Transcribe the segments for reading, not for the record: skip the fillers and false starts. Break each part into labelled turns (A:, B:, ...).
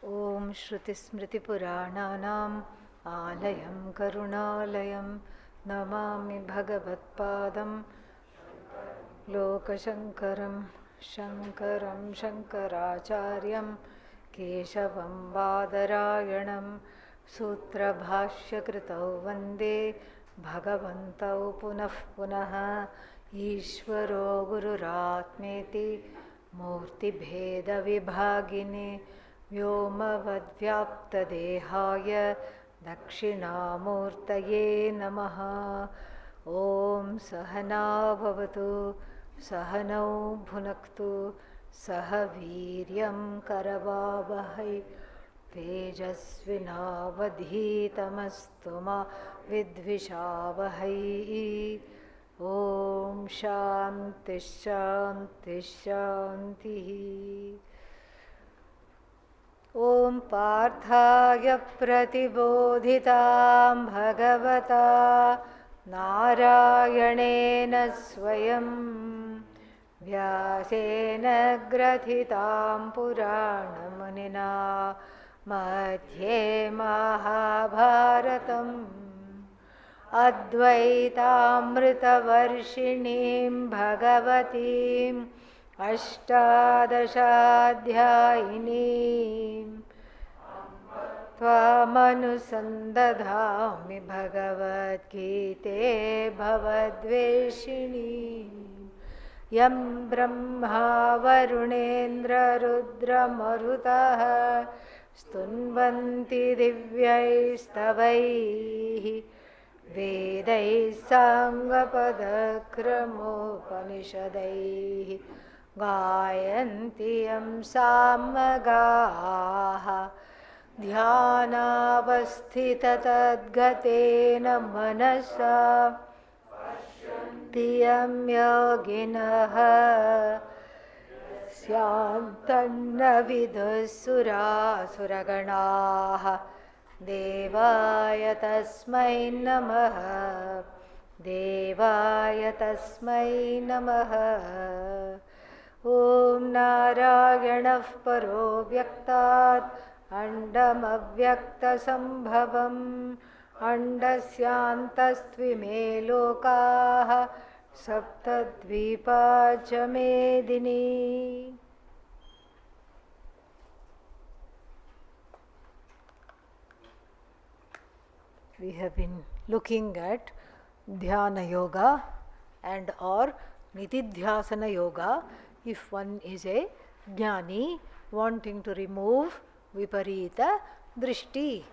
A: Om Shruti Smriti Purananam Alayam Karunalayam Namami Bhagavad Padam Lokashankaram Shankaram Shankaracharyam Keshavam Badarayanam Sutra Bhashya Kritau Vande Bhagavantau Punah Punah Ishvaro Gururatmeti Murti Bheda Vibhagine Vyomavadvyaptadehaya Dakshinamurtaye Namaha. Om Sahana Bhavatu Sahanau Bhunaktu Sahaviryam Karavavahai Tejasvinavadhitamastu ma Vidvishavahai. Om Shanti Shanti Shanti. Om Parthaya Pratibodhitam Bhagavata Narayanena Swayam Vyasena Grathitam Puranamunina Madhye Mahabharatam Advaitamritavarshinim Bhagavatim Ashtadashadhyayinim Tvamanusandadhami Bhagavad Gite Bhavadveshinim Yam Brahma Varunendra Rudra Marutaha Stunvanti Divyaistavaihi Vedai Sangapadakramopanisadaihi Gayanti Yam Samagaha Dhyanavasthita Tadgatena Manasa Tiyam Yoginaha Syantanna Vidhusura Suraganaha Devaya Tasmai Namaha Devaya Tasmai Namaha. Om Narayanav Paro Vyaktat Andam Avyakta Sambhavam Andasyantastvime Lokaha Saptadvipa Chamedini. We have been looking at Dhyana Yoga and or Nitidhyasana Yoga if one is a Jnani wanting to remove Viparita Drishti,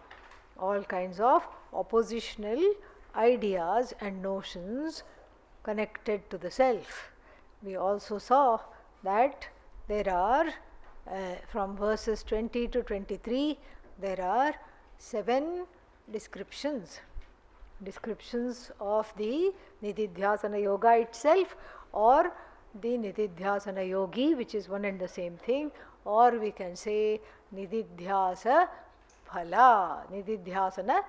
A: all kinds of oppositional ideas and notions connected to the self. We also saw that there are, from verses 20 to 23, there are 7 descriptions of the Nitidhyasana Yoga itself, or the Nitidhyasana Yogi, which is one and the same thing, or we can say Nitidhyasa Nitidhyasana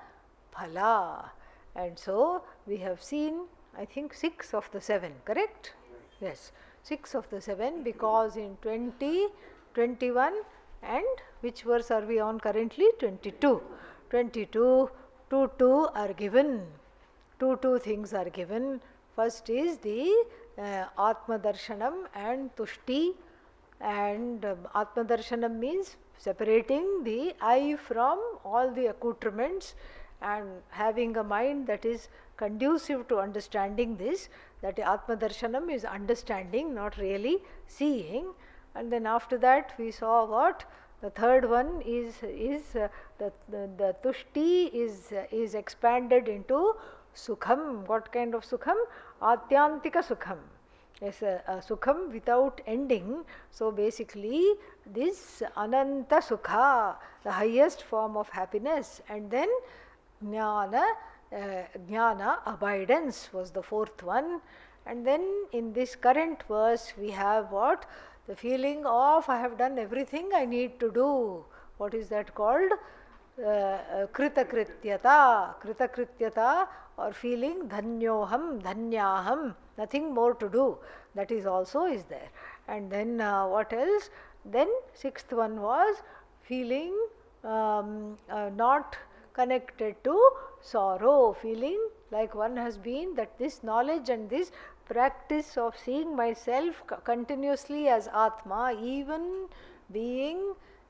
A: Phala. And so we have seen, I think, 6 of the 7, correct? Yes, 6 of the 7, because in 20, 21 and which verse are we on currently? 22. 22, 2 are given. 2 things are given. First is the Atma Darshanam and Tushti. And Atma Darshanam means separating the I from all the accoutrements and having a mind that is conducive to understanding this. That Atma Darshanam is understanding, not really seeing. And then after that we saw what? The third one is the Tushti is expanded into Sukham. What kind of Sukham? Atyantika Sukham. Yes, a Sukham without ending. So basically this Ananta Sukha, the highest form of happiness. And then Jnana abidance was the 4th one. And then in this current verse we have what? The feeling of I have done everything I need to do. What is that called? Kritakrityata or feeling dhanyoham, dhanyaham, nothing more to do. That is also is there. And then what else? Then 6th one was feeling not connected to sorrow, feeling like one has been, that this knowledge and this practice of seeing myself continuously as Atma, even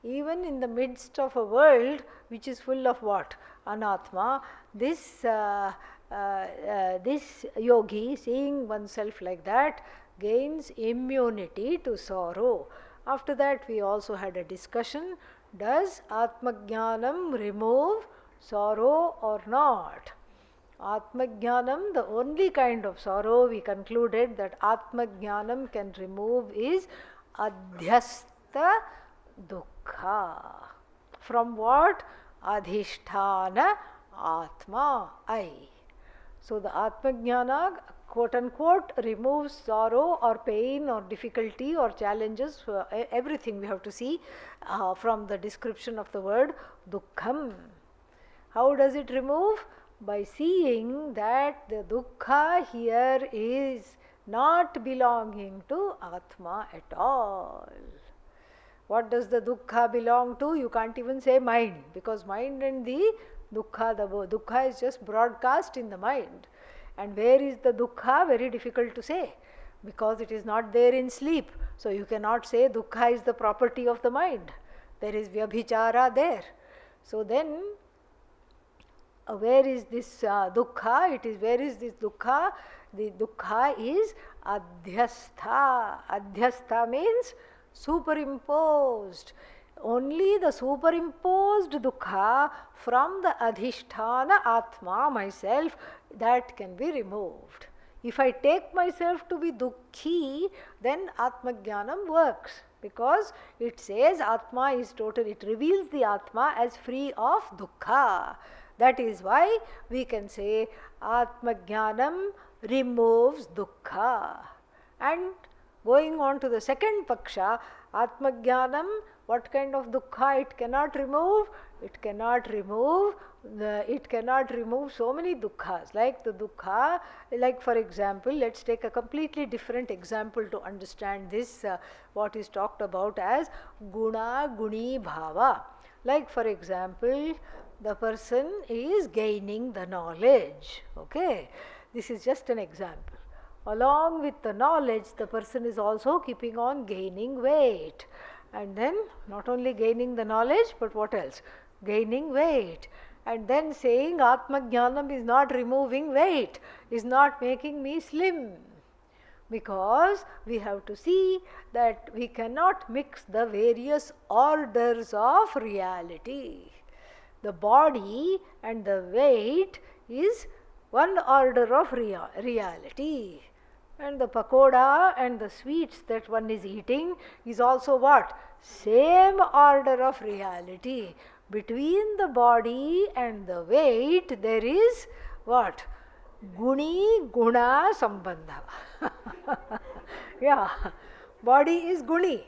A: in the midst of a world which is full of what? Anatma. This yogi, seeing oneself like that, gains immunity to sorrow. After that, we also had a discussion, does Atmajnanam remove sorrow or not? Atmajnanam, the only kind of sorrow we concluded that Atmajnanam can remove is adhyastha dukkha. From what? Adhishthana Atma, I. So the Atmajnana, quote unquote, removes sorrow or pain or difficulty or challenges, everything we have to see from the description of the word dukkham. How does it remove? By seeing that the dukkha here is not belonging to Atma at all. What does the dukkha belong to? You can't even say mind, because mind and the dukkha is just broadcast in the mind. And where is the dukkha? Very difficult to say, because it is not there in sleep. So you cannot say dukkha is the property of the mind. There is vyabhichara there. So then, where is this dukkha? It is, where is this dukkha? The dukkha is adhyastha. Adhyastha means superimposed. Only the superimposed dukkha from the adhishthana Atma, myself, that can be removed. If I take myself to be dukkhi, then Atmajnanam works, because it says Atma is total, it reveals the Atma as free of dukkha. That is why we can say Atmajnanam removes dukkha. And going on to the second paksha, Atmajnanam, what kind of dukkha it cannot remove? It cannot remove so many dukkhas. Like the dukkha, like for example, let's take a completely different example to understand this, what is talked about as guna guni bhava. Like for example, the person is gaining the knowledge. Okay, this is just an example. Along with the knowledge, the person is also keeping on gaining weight. And then not only gaining the knowledge, but what else? Gaining weight. And then saying Atmajnanam is not removing weight, is not making me slim. Because we have to see that we cannot mix the various orders of reality. The body and the weight is one order of reality. And the pakoda and the sweets that one is eating is also what? Same order of reality. Between the body and the weight there is what? Guni guna sambandha. Yeah, body is guni.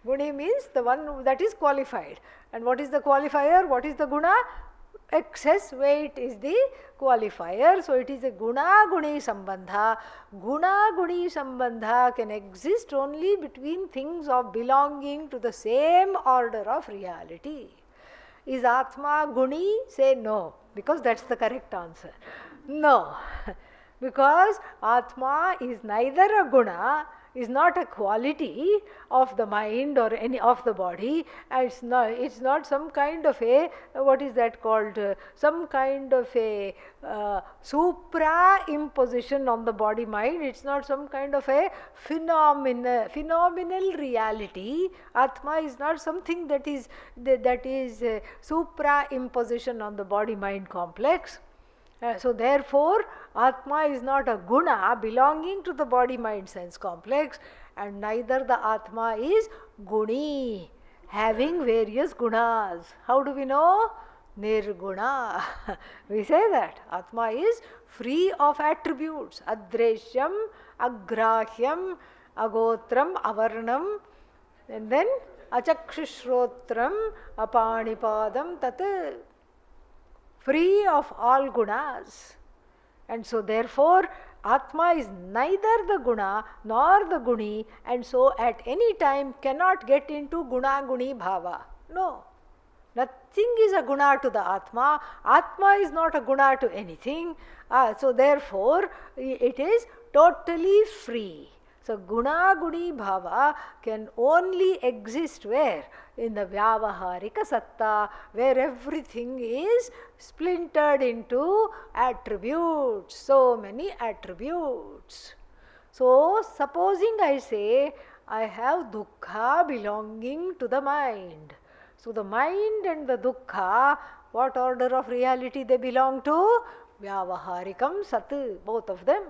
A: Guni means the one that is qualified. And what is the qualifier? What is the guna? Excess weight is the qualifier. So it is a guna guni sambandha. Guna guni sambandha can exist only between things of belonging to the same order of reality. Is Atma guni? Say no, because that's the correct answer. No, because Atma is neither a guna, is not a quality of the mind or any of the body, and it's not some kind of a, what is that called, some kind of a supra imposition on the body mind. It's not some kind of a phenomenal reality. Atma is not something that is supra imposition on the body mind complex. So therefore, Atma is not a guna belonging to the body-mind sense complex, and neither the Atma is guni, having various gunas. How do we know? Nirguna. We say that Atma is free of attributes. Adreshyam, agrahyam, agotram, avarnam, and then achakshushrotram, apanipadam, tat, free of all gunas. And so therefore Atma is neither the guna nor the guni, and so at any time cannot get into guna guni bhava. No, Nothing is a guna to the Atma. Atma is not a guna to anything. So therefore, it is totally free. So guna guni bhava can only exist where? In the vyavaharika satta, where everything is splintered into attributes, so many attributes. So supposing I say I have dukkha belonging to the mind. So the mind and the dukkha, what order of reality they belong to? Vyavaharikam sat, both of them.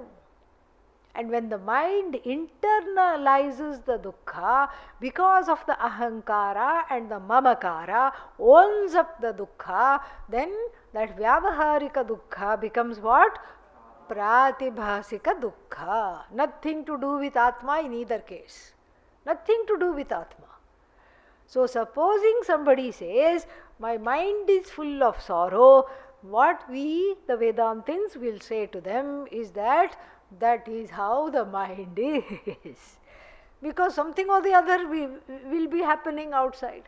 A: And when the mind internalizes the dukkha, because of the ahankara and the mamakara, owns up the dukkha, then that vyavaharika dukkha becomes what? Pratibhasika dukkha. Nothing to do with Atma in either case. Nothing to do with Atma. So supposing somebody says, my mind is full of sorrow, what we, the Vedantins, will say to them is that is how the mind is. Because something or the other will be happening outside.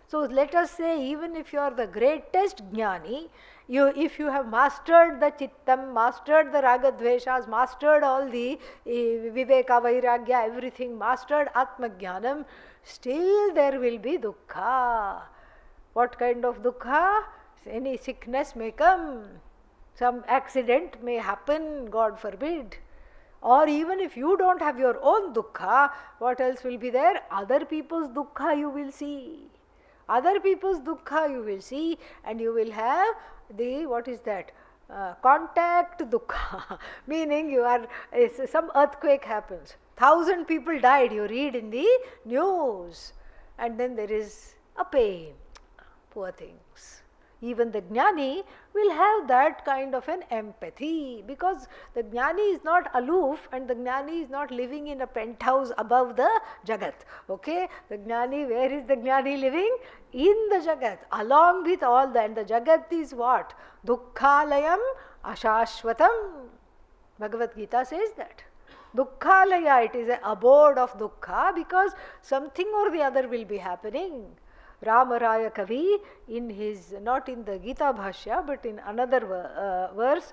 A: So let us say, even if you are the greatest jnani, if you have mastered the chittam, mastered the ragadveshas, mastered all the viveka, vairagya, everything, mastered atma jnanam, still there will be dukkha. What kind of dukkha? Any sickness may come, some accident may happen, God forbid. Or even if you don't have your own dukkha, what else will be there? Other people's dukkha you will see. Other people's dukkha you will see, and you will have the, what is that? Contact dukkha. Meaning you are, some earthquake happens. 1,000 people died, you read in the news. And then there is a pain. Poor things. Even the jnani will have that kind of an empathy, because the jnani is not aloof and the jnani is not living in a penthouse above the jagat. Okay? The jnani, where is the jnani living? In the jagat, along with all that. And the jagat is what? Dukkhalayam ashashvatam. Bhagavad Gita says that. Dukkhalaya, it is an abode of dukkha, because something or the other will be happening. Ramaraya Kavi, in his, not in the Gita Bhashya, but in another verse,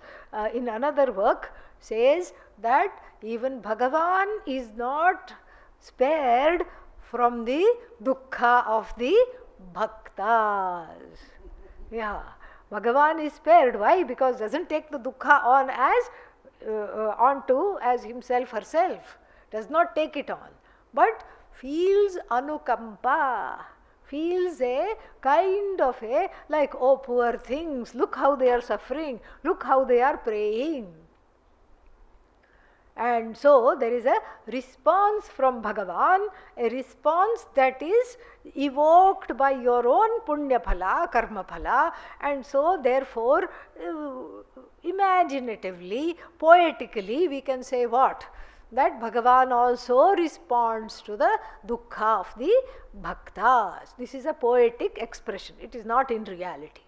A: in another work, says that even Bhagavan is not spared from the dukkha of the bhaktas. Yeah, Bhagavan is spared. Why? Because doesn't take the dukkha on as onto as himself, herself. Does not take it on, but feels anukampa. Feels a kind of a, like, oh poor things, look how they are suffering, look how they are praying. And so there is a response from Bhagavan, a response that is evoked by your own punya phala, karma phala, and so therefore imaginatively, poetically we can say what? That Bhagavan also responds to the dukkha of the bhaktas. This is a poetic expression, it is not in reality.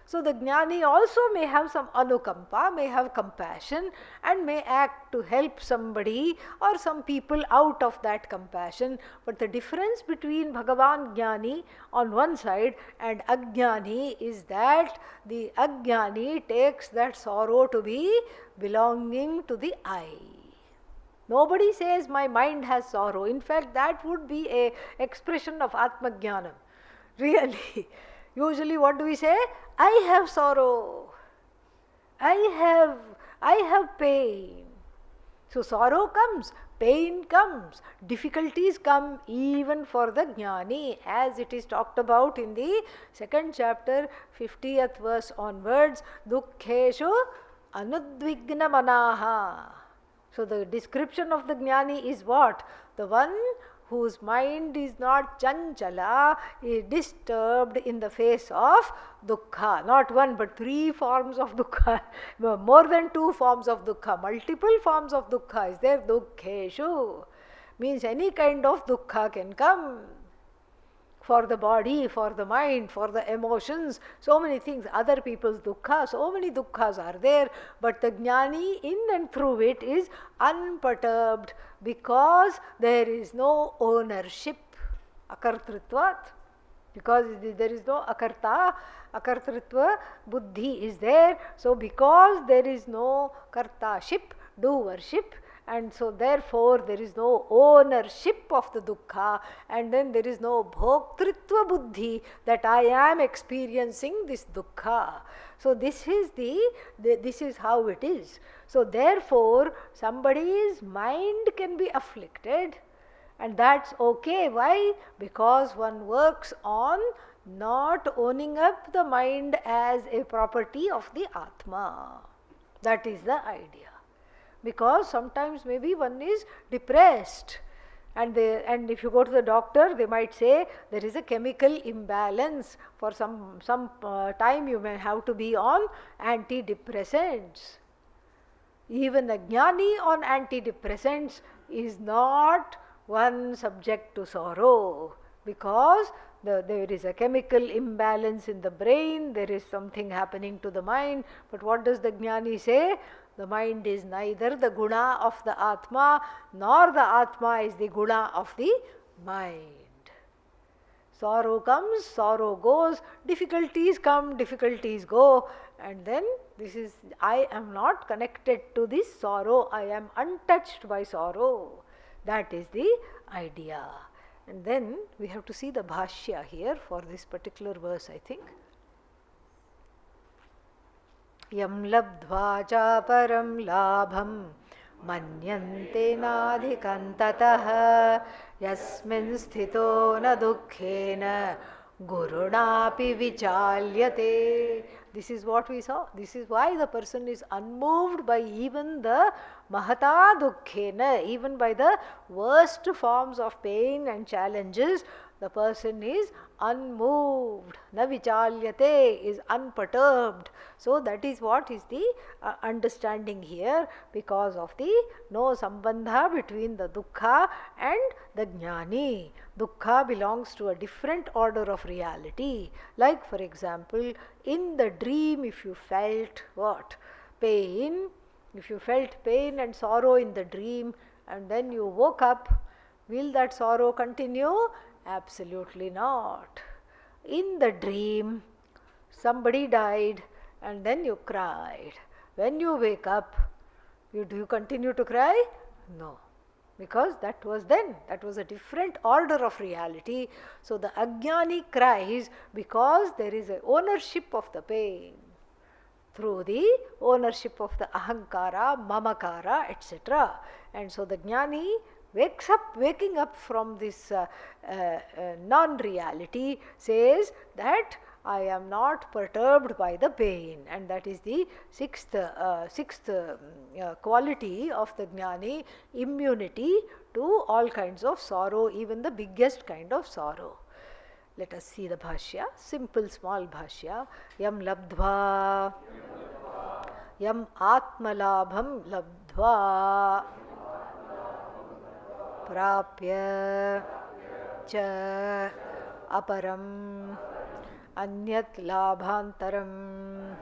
A: So the jnani also may have some anukampa, may have compassion, and may act to help somebody or some people out of that compassion. But the difference between Bhagavan jnani on one side and ajnani is that the ajnani takes that sorrow to be belonging to the I. Nobody says my mind has sorrow. In fact, that would be a expression of Atma Jnanam. Really. Usually what do we say? I have sorrow. I have pain. So sorrow comes, pain comes, difficulties come even for the jnani, as it is talked about in the second chapter, 50th verse onwards, dukkheshu anudvigna manaha. So the description of the jnani is what? The one whose mind is not chanchala, is disturbed in the face of dukkha. Not one but three forms of dukkha, more than two forms of dukkha, multiple forms of dukkha is there. Dukkheshu means any kind of dukkha can come. For the body, for the mind, for the emotions, so many things, other people's dukkha, so many dukkhas are there, but the jnani in and through it is unperturbed because there is no ownership, akartritvat. because there is no akarta, akartritva buddhi is there. So because there is no kartaship, doership, and so therefore there is no ownership of the dukkha, and then there is no bhoktritva buddhi that I am experiencing this dukkha. So this is this is how it is. So therefore somebody's mind can be afflicted, and that's okay. Why? Because one works on not owning up the mind as a property of the Atma. That is the idea. Because sometimes maybe one is depressed, and if you go to the doctor, they might say there is a chemical imbalance. For some time you may have to be on antidepressants. Even a jnani on antidepressants is not one subject to sorrow, because there is a chemical imbalance in the brain, there is something happening to the mind. But what does the jnani say? The mind is neither the guna of the Atma, nor the Atma is the guna of the mind. Sorrow comes, sorrow goes, difficulties come, difficulties go, and then this is, I am not connected to this sorrow, I am untouched by sorrow. That is the idea. And then we have to see the Bhashya here for this particular verse, I think. Yam labdhva cha param labham manyante nadhikam tatah yasmin sthito na dukkhena gurunapi vichalyate. This is what we saw. This is why the person is unmoved by even the mahata dukkhena, even by the worst forms of pain and challenges. The person is unmoved. Na vichalyate is unperturbed. So that is what is the understanding here, because of the no sambandha between the dukkha and the jnani. Dukkha belongs to a different order of reality. Like for example, in the dream, if you felt what? Pain. If you felt pain and sorrow in the dream, and then you woke up, will that sorrow continue? Absolutely not. In the dream, somebody died and then you cried. When you wake up, do you continue to cry? No. Because that was then. That was a different order of reality. So the ajnani cries because there is an ownership of the pain through the ownership of the ahankara, mamakara, etc. And so the jnani waking up from this non-reality, says that I am not perturbed by the pain, and that is the sixth quality of the jnani, immunity to all kinds of sorrow, even the biggest kind of sorrow. Let us see the Bhashya, simple small Bhashya. Yam labdhva, yam atmalabham labdhva, prapya cha aparam anyat labhantaram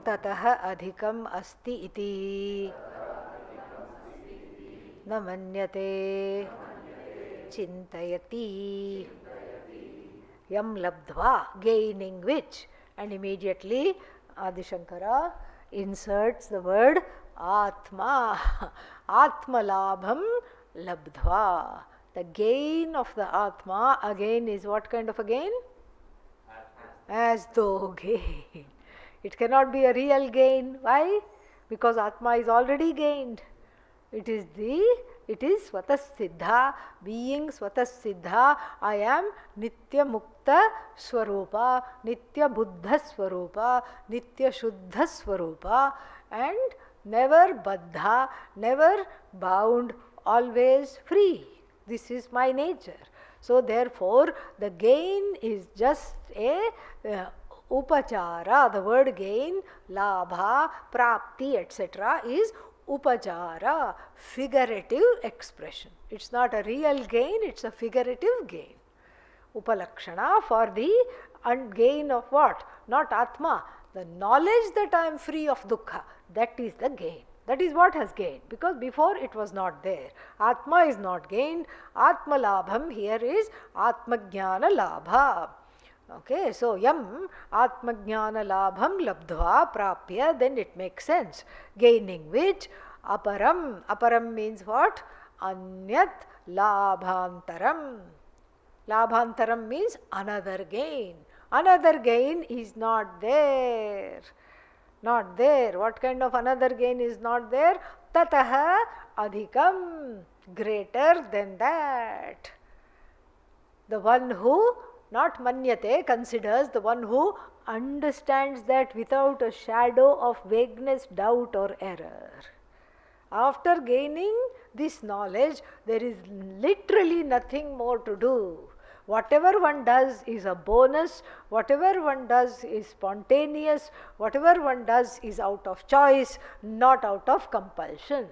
A: tatah adhikam asti iti na manyate chintayati. Yam labdhva, gaining which, and immediately Adi Shankara inserts the word Atma. Atma labham labdhva. The gain of the Atma again is what kind of a gain? As though gain. It cannot be a real gain. Why? Because Atma is already gained. It is Svatasiddha, being Svatasiddha. I am Nitya Mukta Swarupa, Nitya Buddha Swarupa, Nitya Shuddha Swarupa, and never baddha, never bound, always free. This is my nature. So therefore the gain is just a upachara. The word gain, labha, prapti, etc. is upachara, figurative expression. It's not a real gain, it's a figurative gain. Upalakshana for the gain of what? Not Atma. The knowledge that I am free of dukkha, that is the gain. That is what has gained, because before it was not there. Atma is not gained. Atma labham here is Atma jnana labha. Okay, so yam Atma jnana labham labdhva prapya, then it makes sense. Gaining which aparam. Aparam means what? Anyat labhantaram. Labhantaram means another gain. Another gain is not there. Not there. What kind of another gain is not there? Tataha adhikam. Greater than that. The one who, not manyate, considers, the one who understands that without a shadow of vagueness, doubt or error. After gaining this knowledge, there is literally nothing more to do. Whatever one does is a bonus, whatever one does is spontaneous, whatever one does is out of choice, not out of compulsion.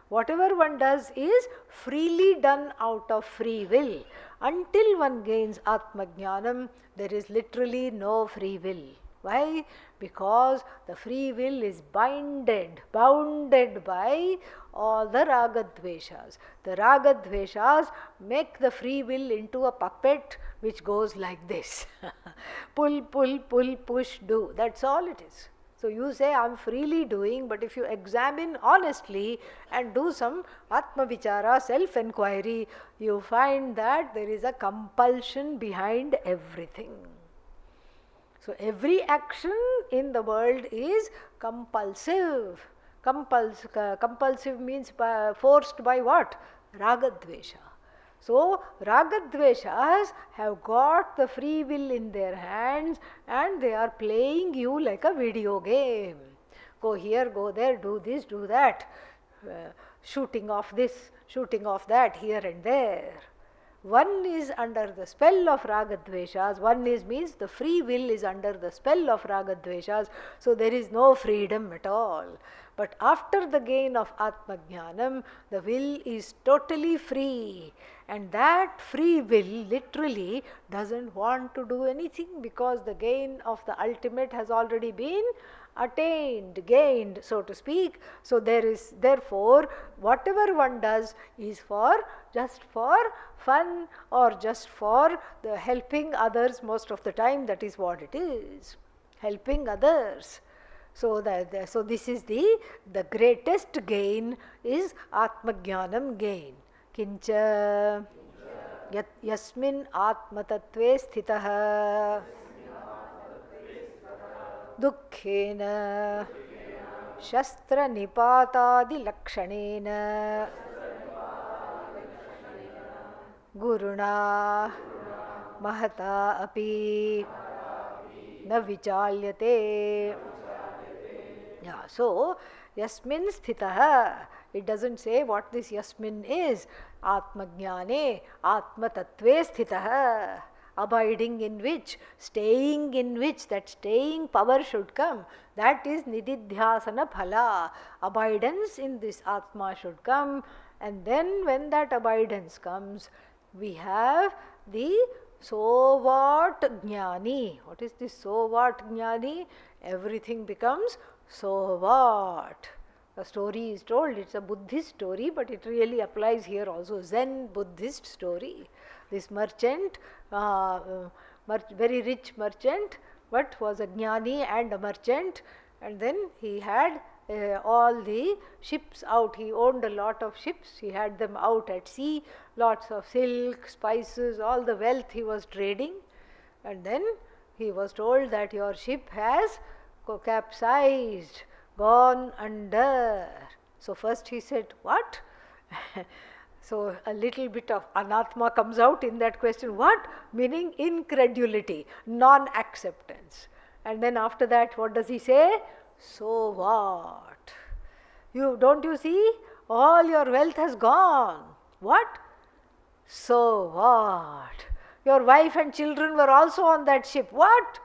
A: Whatever one does is freely done out of free will. Until one gains Atma Jnanam, there is literally no free will. Why? Because the free will is bounded by all the ragadveshas. The ragadveshas make the free will into a puppet which goes like this. Pull, pull, pull, push, do. That's all it is. So you say, I am freely doing, but if you examine honestly and do some Atma Vichara, self-enquiry, you find that there is a compulsion behind everything. So every action in the world is compulsive. Compulsive means forced by what? Ragadvesha. So Ragadveshas have got the free will in their hands and they are playing you like a video game. Go here, go there, do this, do that. Shooting off this, shooting off that, here and there. One is under the spell of Ragadveshas, one is means the free will is under the spell of Ragadveshas, so there is no freedom at all. But after the gain of Atma Jnanam, the will is totally free, and that free will literally doesn't want to do anything because the gain of the ultimate has already been attained, gained, so to speak. So there is, therefore, whatever one does is just for fun or just for the helping others most of the time. That is what it is, helping others. So so this is the greatest gain is Atma Jnanam gain. Kincha yasmin Atma Tattve sthitah Dukkhena Shastra Nipatadi Lakshanena Guruna Mahata Api Na Vichalyate. Yeah, so Yasmin Sthitah, it doesn't say what this Yasmin is. Atma Jnane, Atma Tattve Sthitah. Abiding in which, staying in which, that staying power should come. That is Nididhyasana Phala. Abidance in this Atma should come, and then when that abidance comes, we have the so what Jnani. What is this so what Jnani? Everything becomes so what. A story is told, it's a Buddhist story, but it really applies here also, Zen Buddhist story. This merchant, very rich merchant, but was a jnani and a merchant, and then he had all the ships out. He owned a lot of ships, he had them out at sea, lots of silk, spices, all the wealth he was trading, and then he was told that your ship has capsized, gone under. So first he said, what? So a little bit of anatma comes out in that question. What? Meaning incredulity, non-acceptance. And then after that, what does he say? So what? Don't you see? All your wealth has gone. What? So what? Your wife and children were also on that ship. What?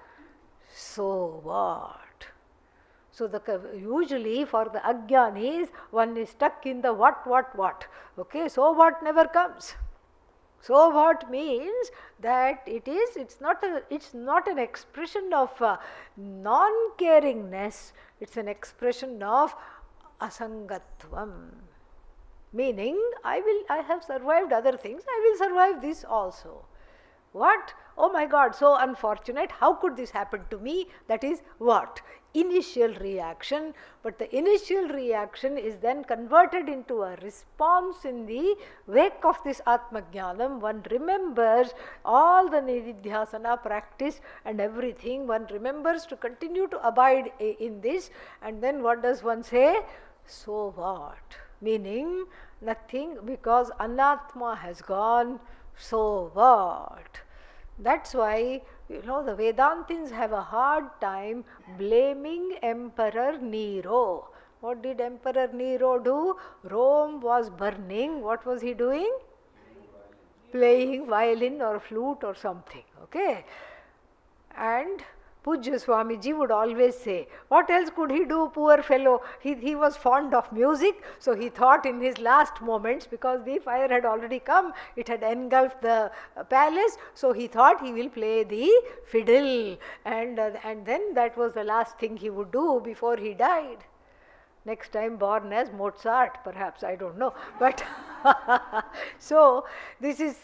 A: So what? So usually for the ajnanis, one is stuck in the what. Okay, so what never comes. So what means that it's not an expression of non-caringness, it's an expression of asangatvam. Meaning, I have survived other things, I will survive this also. What? Oh my God, so unfortunate, how could this happen to me? That is what? Initial reaction, but the initial reaction is then converted into a response in the wake of this Atmajnanam. One remembers all the Nididhyasana practice and everything, one remembers to continue to abide in this, and then what does one say? So what? Meaning, nothing, because Anatma has gone, so what? That's why, the Vedantins have a hard time blaming Emperor Nero. What did Emperor Nero do? Rome was burning. What was he doing? Playing violin or flute or something. Okay? And Pujya Swamiji would always say, what else could he do, poor fellow? He was fond of music, so he thought in his last moments, because the fire had already come, it had engulfed the palace, so he thought he will play the fiddle, and then that was the last thing he would do before he died. Next time born as Mozart, perhaps, I don't know. But so this is,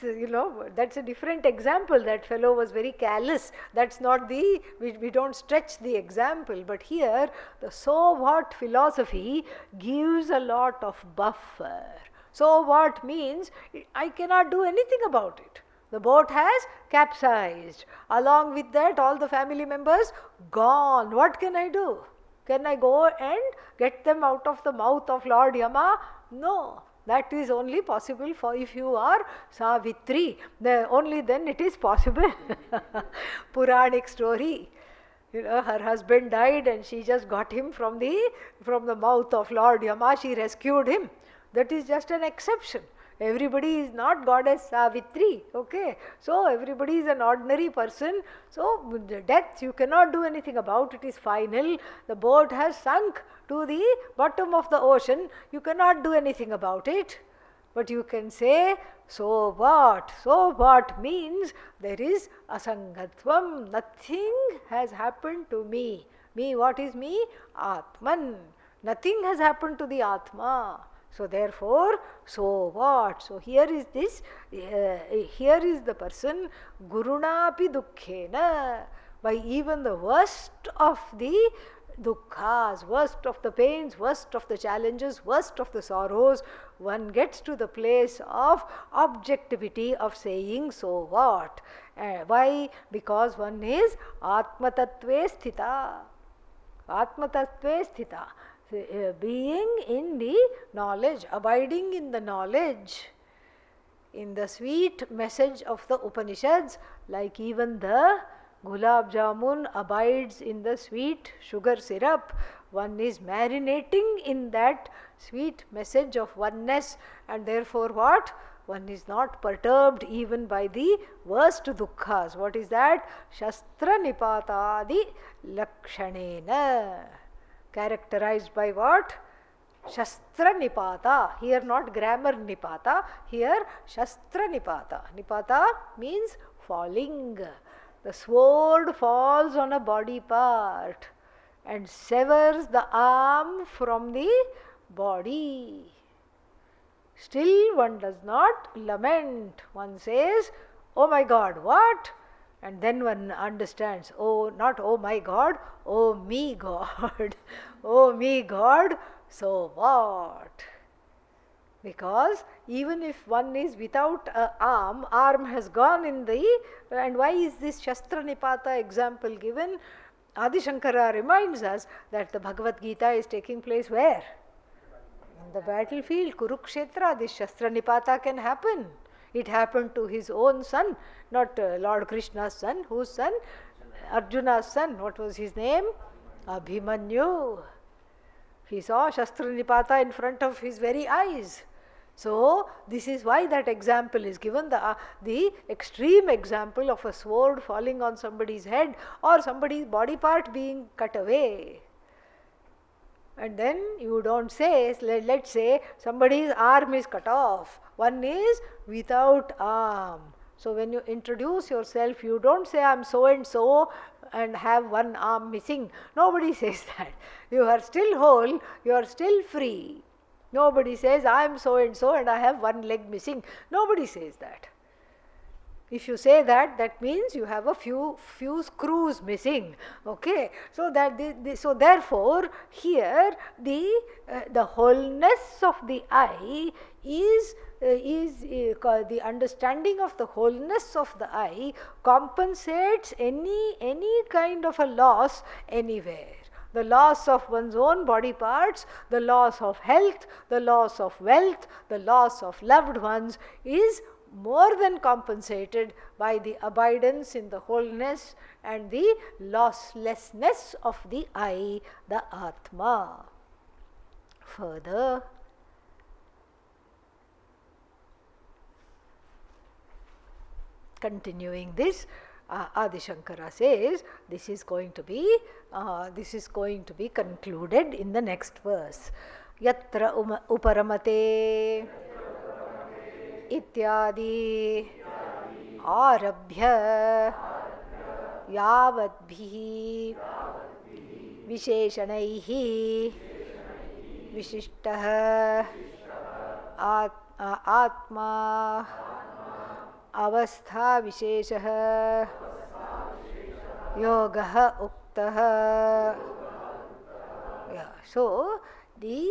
A: that's a different example. That fellow was very callous. That's not we don't stretch the example. But here, the so what philosophy gives a lot of buffer. So what means, I cannot do anything about it. The boat has capsized. Along with that, all the family members gone. What can I do? Can I go and get them out of the mouth of Lord Yama? No. That is only possible for if you are Savitri. Only then it is possible. Puranic story. Her husband died and she just got him from the mouth of Lord Yama. She rescued him. That is just an exception. Everybody is not goddess Savitri, okay? So everybody is an ordinary person. So death you cannot do anything about. It is final. The boat has sunk to the bottom of the ocean. You cannot do anything about it. But you can say, so what? So what means there is asangatvam. Nothing has happened to me. Me, what is me? Atman. Nothing has happened to the Atma. So therefore, so what? So here is the person, gurunapi dukkhena, by even the worst of the dukkhas, worst of the pains, worst of the challenges, worst of the sorrows, one gets to the place of objectivity of saying, so what? Why? Because one is atmatattve sthita. Atmatattve sthita. Being in the knowledge, abiding in the knowledge, in the sweet message of the Upanishads, like even the gulab jamun abides in the sweet sugar syrup, one is marinating in that sweet message of oneness, and therefore what? One is not perturbed even by the worst dukkhas. What is that? Shastra nipatadi lakshanena. Characterized by what? Shastra nipata. Here not grammar nipata. Here Shastra nipata. Nipata means falling. The sword falls on a body part and severs the arm from the body. Still one does not lament. One says, oh my God, what? And then one understands, oh, not oh my God, oh me God. Oh me God, so what? Because even if one is without an arm has gone in the, and why is this Shastra Nipata example given? Adi Shankara reminds us that the Bhagavad Gita is taking place where? In the battlefield, Kurukshetra. This Shastra Nipata can happen. It happened to his own son, not Lord Krishna's son. Whose son? Arjuna's son. What was his name? Abhimanyu. He saw Shastra Nipata in front of his very eyes. So this is why that example is given, the extreme example of a sword falling on somebody's head or somebody's body part being cut away. And then you don't say, let's say somebody's arm is cut off. One is without arm. So when you introduce yourself, you don't say I'm so and so and have one arm missing. Nobody says that. You are still whole, you are still free. Nobody says I am so and so and I have one leg missing. Nobody says that. If you say that, that means you have a few screws missing. Okay, so that so therefore here the wholeness of the I is the understanding of the wholeness of the I compensates any kind of a loss anywhere. The loss of one's own body parts, the loss of health, the loss of wealth, the loss of loved ones is more than compensated by the abidance in the wholeness and the losslessness of the I, the Atma. Further, continuing this, Adi Shankara says this is going to be concluded in the next verse. Yatra uparamate इत्यादि आरभ्य यावद्भिः विशेषणैः विशिष्टः आत्मा अवस्था विशेषः योगः उक्तः. So the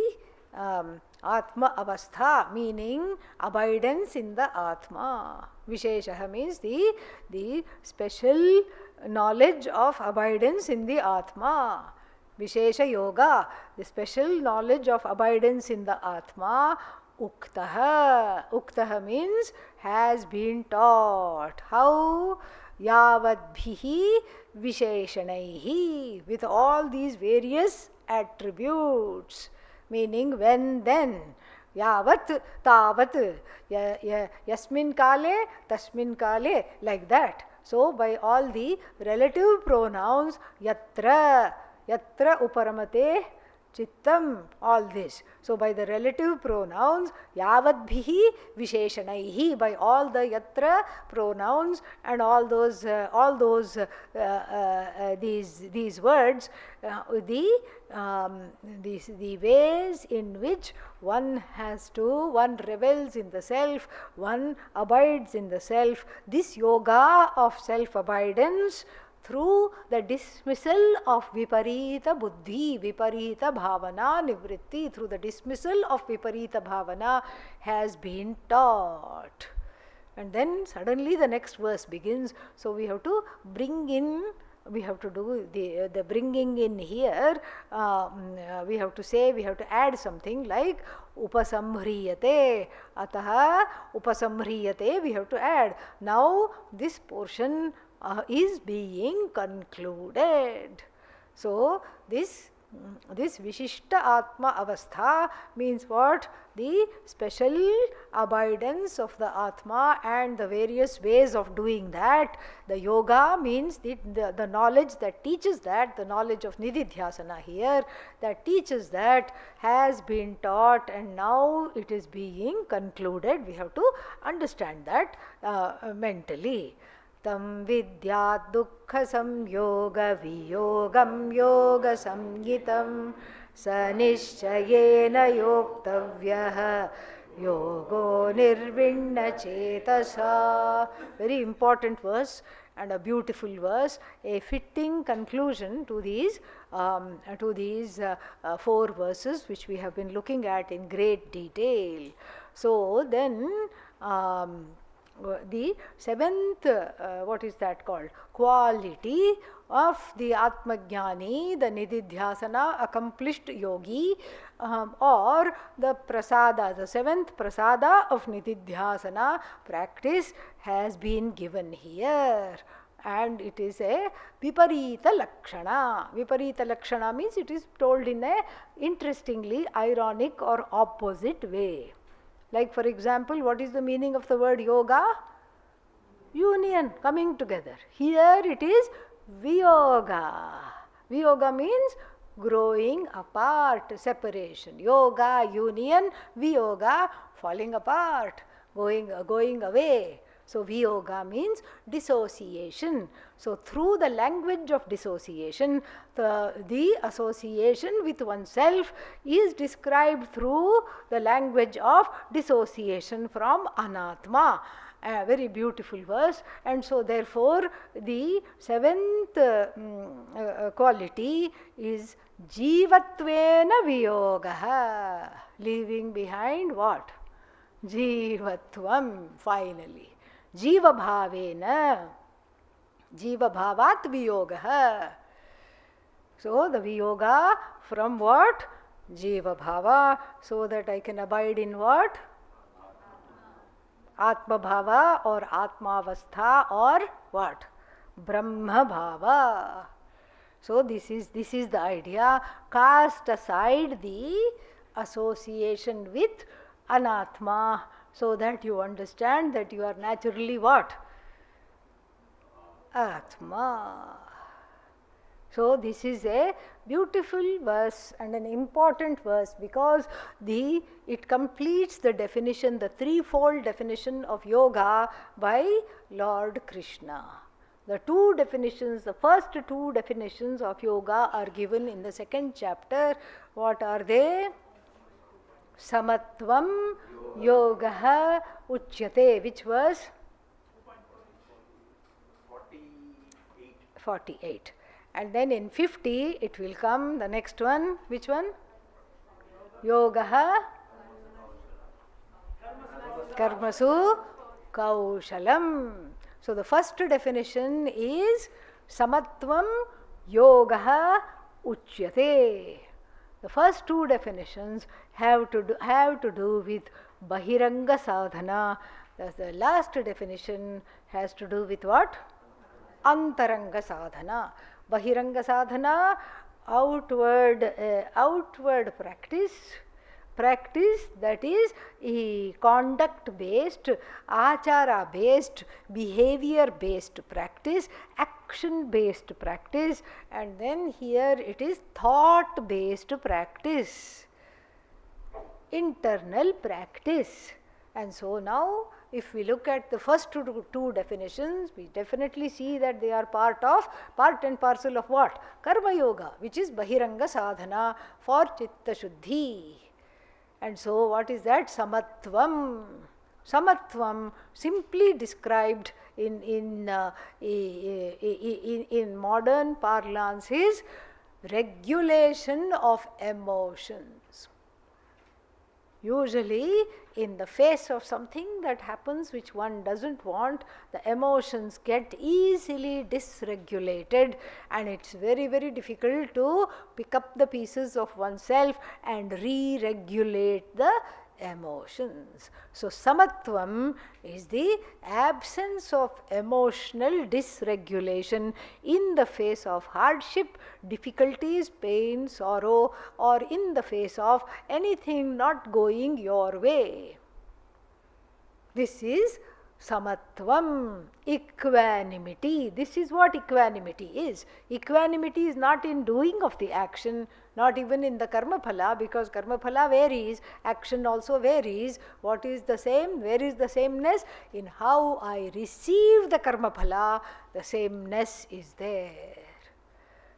A: Atma avastha, meaning abidance in the Atma. Visheshaha means the special knowledge of abidance in the Atma. Vishesha yoga, the special knowledge of abidance in the Atma. Uktaha. Uktaha means has been taught. How? Yavadbhihi visheshanaihi, with all these various attributes. Meaning when, then. Yavat, tavat, yasmin kale, tasmin kale, like that. So by all the relative pronouns, yatra, uparamate, chittam, all this. So by the relative pronouns, yavadbhihi visheshanaihi, by all the yatra pronouns and all those these words, the ways in which one revels in the self, one abides in the self, this yoga of self-abidance through the dismissal of viparita buddhi, viparita bhavana nivritti, through the dismissal of viparita bhavana has been taught. And then suddenly the next verse begins. So we have to bring in, we have to do the bringing in here. We have to add something like upasamhriyate. Ataha upasamhriyate, we have to add. Now this portion is being concluded. So this Vishishta Atma Avastha means what? The special abidance of the Atma and the various ways of doing that. The yoga means the knowledge that teaches that, the knowledge of Nididhyasana here, that teaches that has been taught and now it is being concluded. We have to understand that mentally. Tam vidyat dukkha samyoga viyogam yoga samgitam sanishchayena yoktavyaha yogo nirvinna chetasa. Very important verse and a beautiful verse, a fitting conclusion to these 4 verses which we have been looking at in great detail. So then the 7th, what is that called? Quality of the Atmajnani, the Nididhyasana accomplished yogi, or the prasada, the 7th prasada of Nididhyasana practice has been given here. And it is a Viparita Lakshana. Viparita Lakshana means it is told in a interestingly ironic or opposite way. Like for example, what is the meaning of the word yoga? Union, coming together. Here it is Viyoga. Viyoga means growing apart, separation. Yoga, union, Viyoga, falling apart, going away. So viyoga means dissociation. So through the language of dissociation, the association with oneself is described through the language of dissociation from anatma. A very beautiful verse. And so therefore the seventh quality is jivatvena viyogaha, leaving behind what? Jivatvam, finally. Jiva bhavena, jiva bhavat viyogaha. So the viyoga from what? Jiva bhava, so that I can abide in what? Atma bhava or Atma avastha or what? Brahma bhava. So this is the idea. Cast aside the association with anatma, so that you understand that you are naturally what? Atma. So this is a beautiful verse and an important verse, because it completes the definition, the threefold definition of yoga by Lord Krishna. The two definitions, the first two definitions of yoga are given in the second chapter. What are they? Samatvam yogaha uchyate. Which verse? 48. And then in 50 it will come the next one. Which one? Yogaha karmasu kaushalam. So the first definition is samatvam yogaha uchyate. The first two definitions have to do with bahiranga sadhana. The last definition has to do with what? Antaranga sadhana. Bahiranga sadhana, outward practice that is conduct based, achara based, behavior based practice, action based practice, and then here it is thought based practice, internal practice. And so now if we look at the first two definitions, we definitely see that they are part and parcel of what? Karma yoga, which is bahiranga sadhana for chitta shuddhi. And so what is that? Samatvam. Samatvam, simply described in modern parlance, is regulation of emotions. Usually in the face of something that happens which one doesn't want, the emotions get easily dysregulated, and it's very, very difficult to pick up the pieces of oneself and re-regulate the emotions. So samatvam is the absence of emotional dysregulation in the face of hardship, difficulties, pain, sorrow, or in the face of anything not going your way. This is samatvam, equanimity. This is what equanimity is. Equanimity is not in doing of the action, not even in the karma phala, because karma phala varies, action also varies. What is the same? Where is the sameness? In how I receive the karma phala, the sameness is there.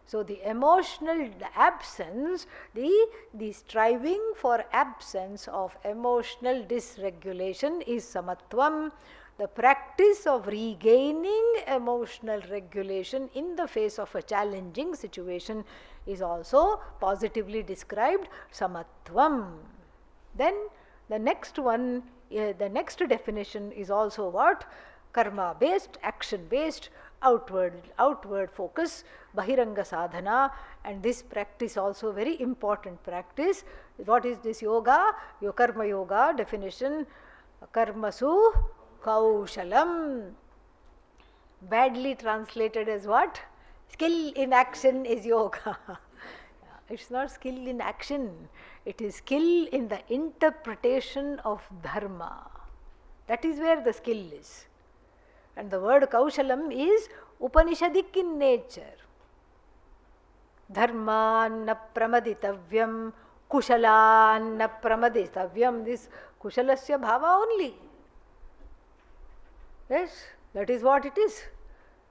A: So the emotional absence, the striving for absence of emotional dysregulation is samatvam. The practice of regaining emotional regulation in the face of a challenging situation is also positively described, samatvam. Then the next one, the next definition is also what? Karma based, action based, outward focus, bahiranga sadhana. And this practice also very important practice. What is this yoga? Your karma yoga definition, karmasu kaushalam, badly translated as what? Skill in action is yoga. It's not skill in action, it is skill in the interpretation of dharma. That is where the skill is. And the word kaushalam is Upanishadic in nature. Dharman na pramaditavyam, kushalan na pramaditavyam. This kushalasya bhava only. Yes, that is what it is.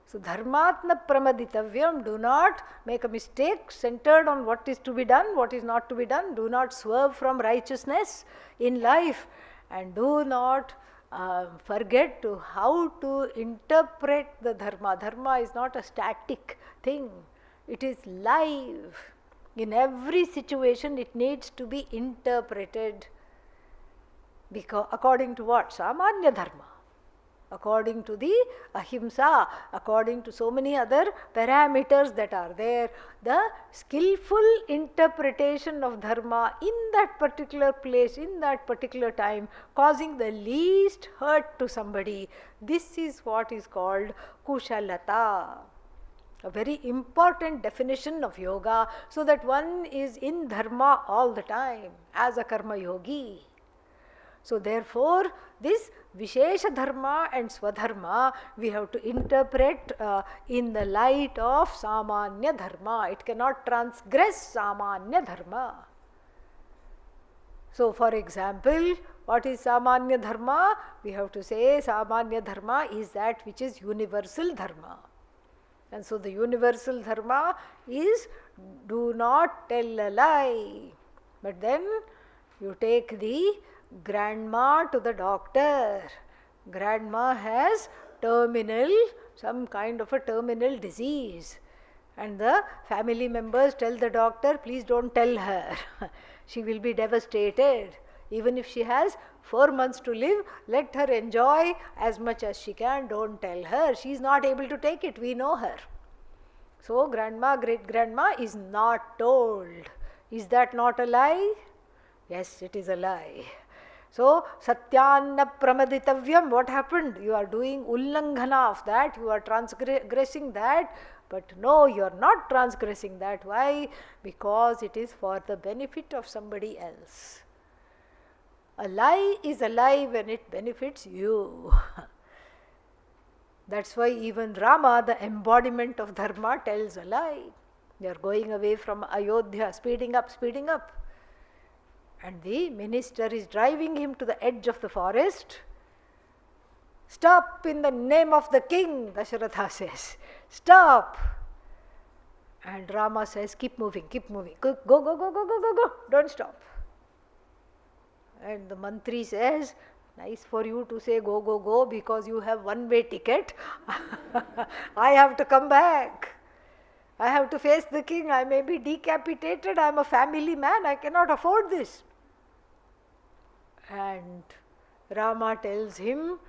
A: So dharmatna pramaditavyam, do not make a mistake centered on what is to be done, what is not to be done. Do not swerve from righteousness in life, and do not forget to how to interpret the dharma. Dharma is not a static thing, it is live. In every situation it needs to be interpreted, because according to what? Samanya dharma. According to the ahimsa, according to so many other parameters that are there, the skillful interpretation of dharma in that particular place, in that particular time, causing the least hurt to somebody, this is what is called kushalata. A very important definition of yoga, so that one is in dharma all the time as a karma yogi. So therefore, this Vishesha Dharma and Swadharma we have to interpret in the light of Samanya Dharma. It cannot transgress Samanya Dharma. So for example, what is Samanya Dharma? We have to say Samanya Dharma is that which is universal Dharma. And so the universal Dharma is do not tell a lie. But then you take the grandma to the doctor. Grandma has some kind of a terminal disease, and the family members tell the doctor, please don't tell her. She will be devastated. Even if she has 4 months to live, let her enjoy as much as she can. Don't tell her. She is not able to take it. We know her. So grandma, great grandma is not told. Is that not a lie? Yes, it is a lie. So, satyanna pramaditavyam, what happened? You are doing ullanghana of that, you are transgressing that, but no, you are not transgressing that. Why? Because it is for the benefit of somebody else. A lie is a lie when it benefits you. That's why even Rama, the embodiment of dharma, tells a lie. They are going away from Ayodhya, speeding up, speeding up. And the minister is driving him to the edge of the forest. Stop in the name of the king, Dasharatha says. Stop. And Rama says, keep moving, keep moving. Go, go, go, go, go, go, go. Don't stop. And the mantri says, nice for you to say go, go, go, because you have one-way ticket. I have to come back. I have to face the king. I may be decapitated. I am a family man. I cannot afford this. And Rama tells him,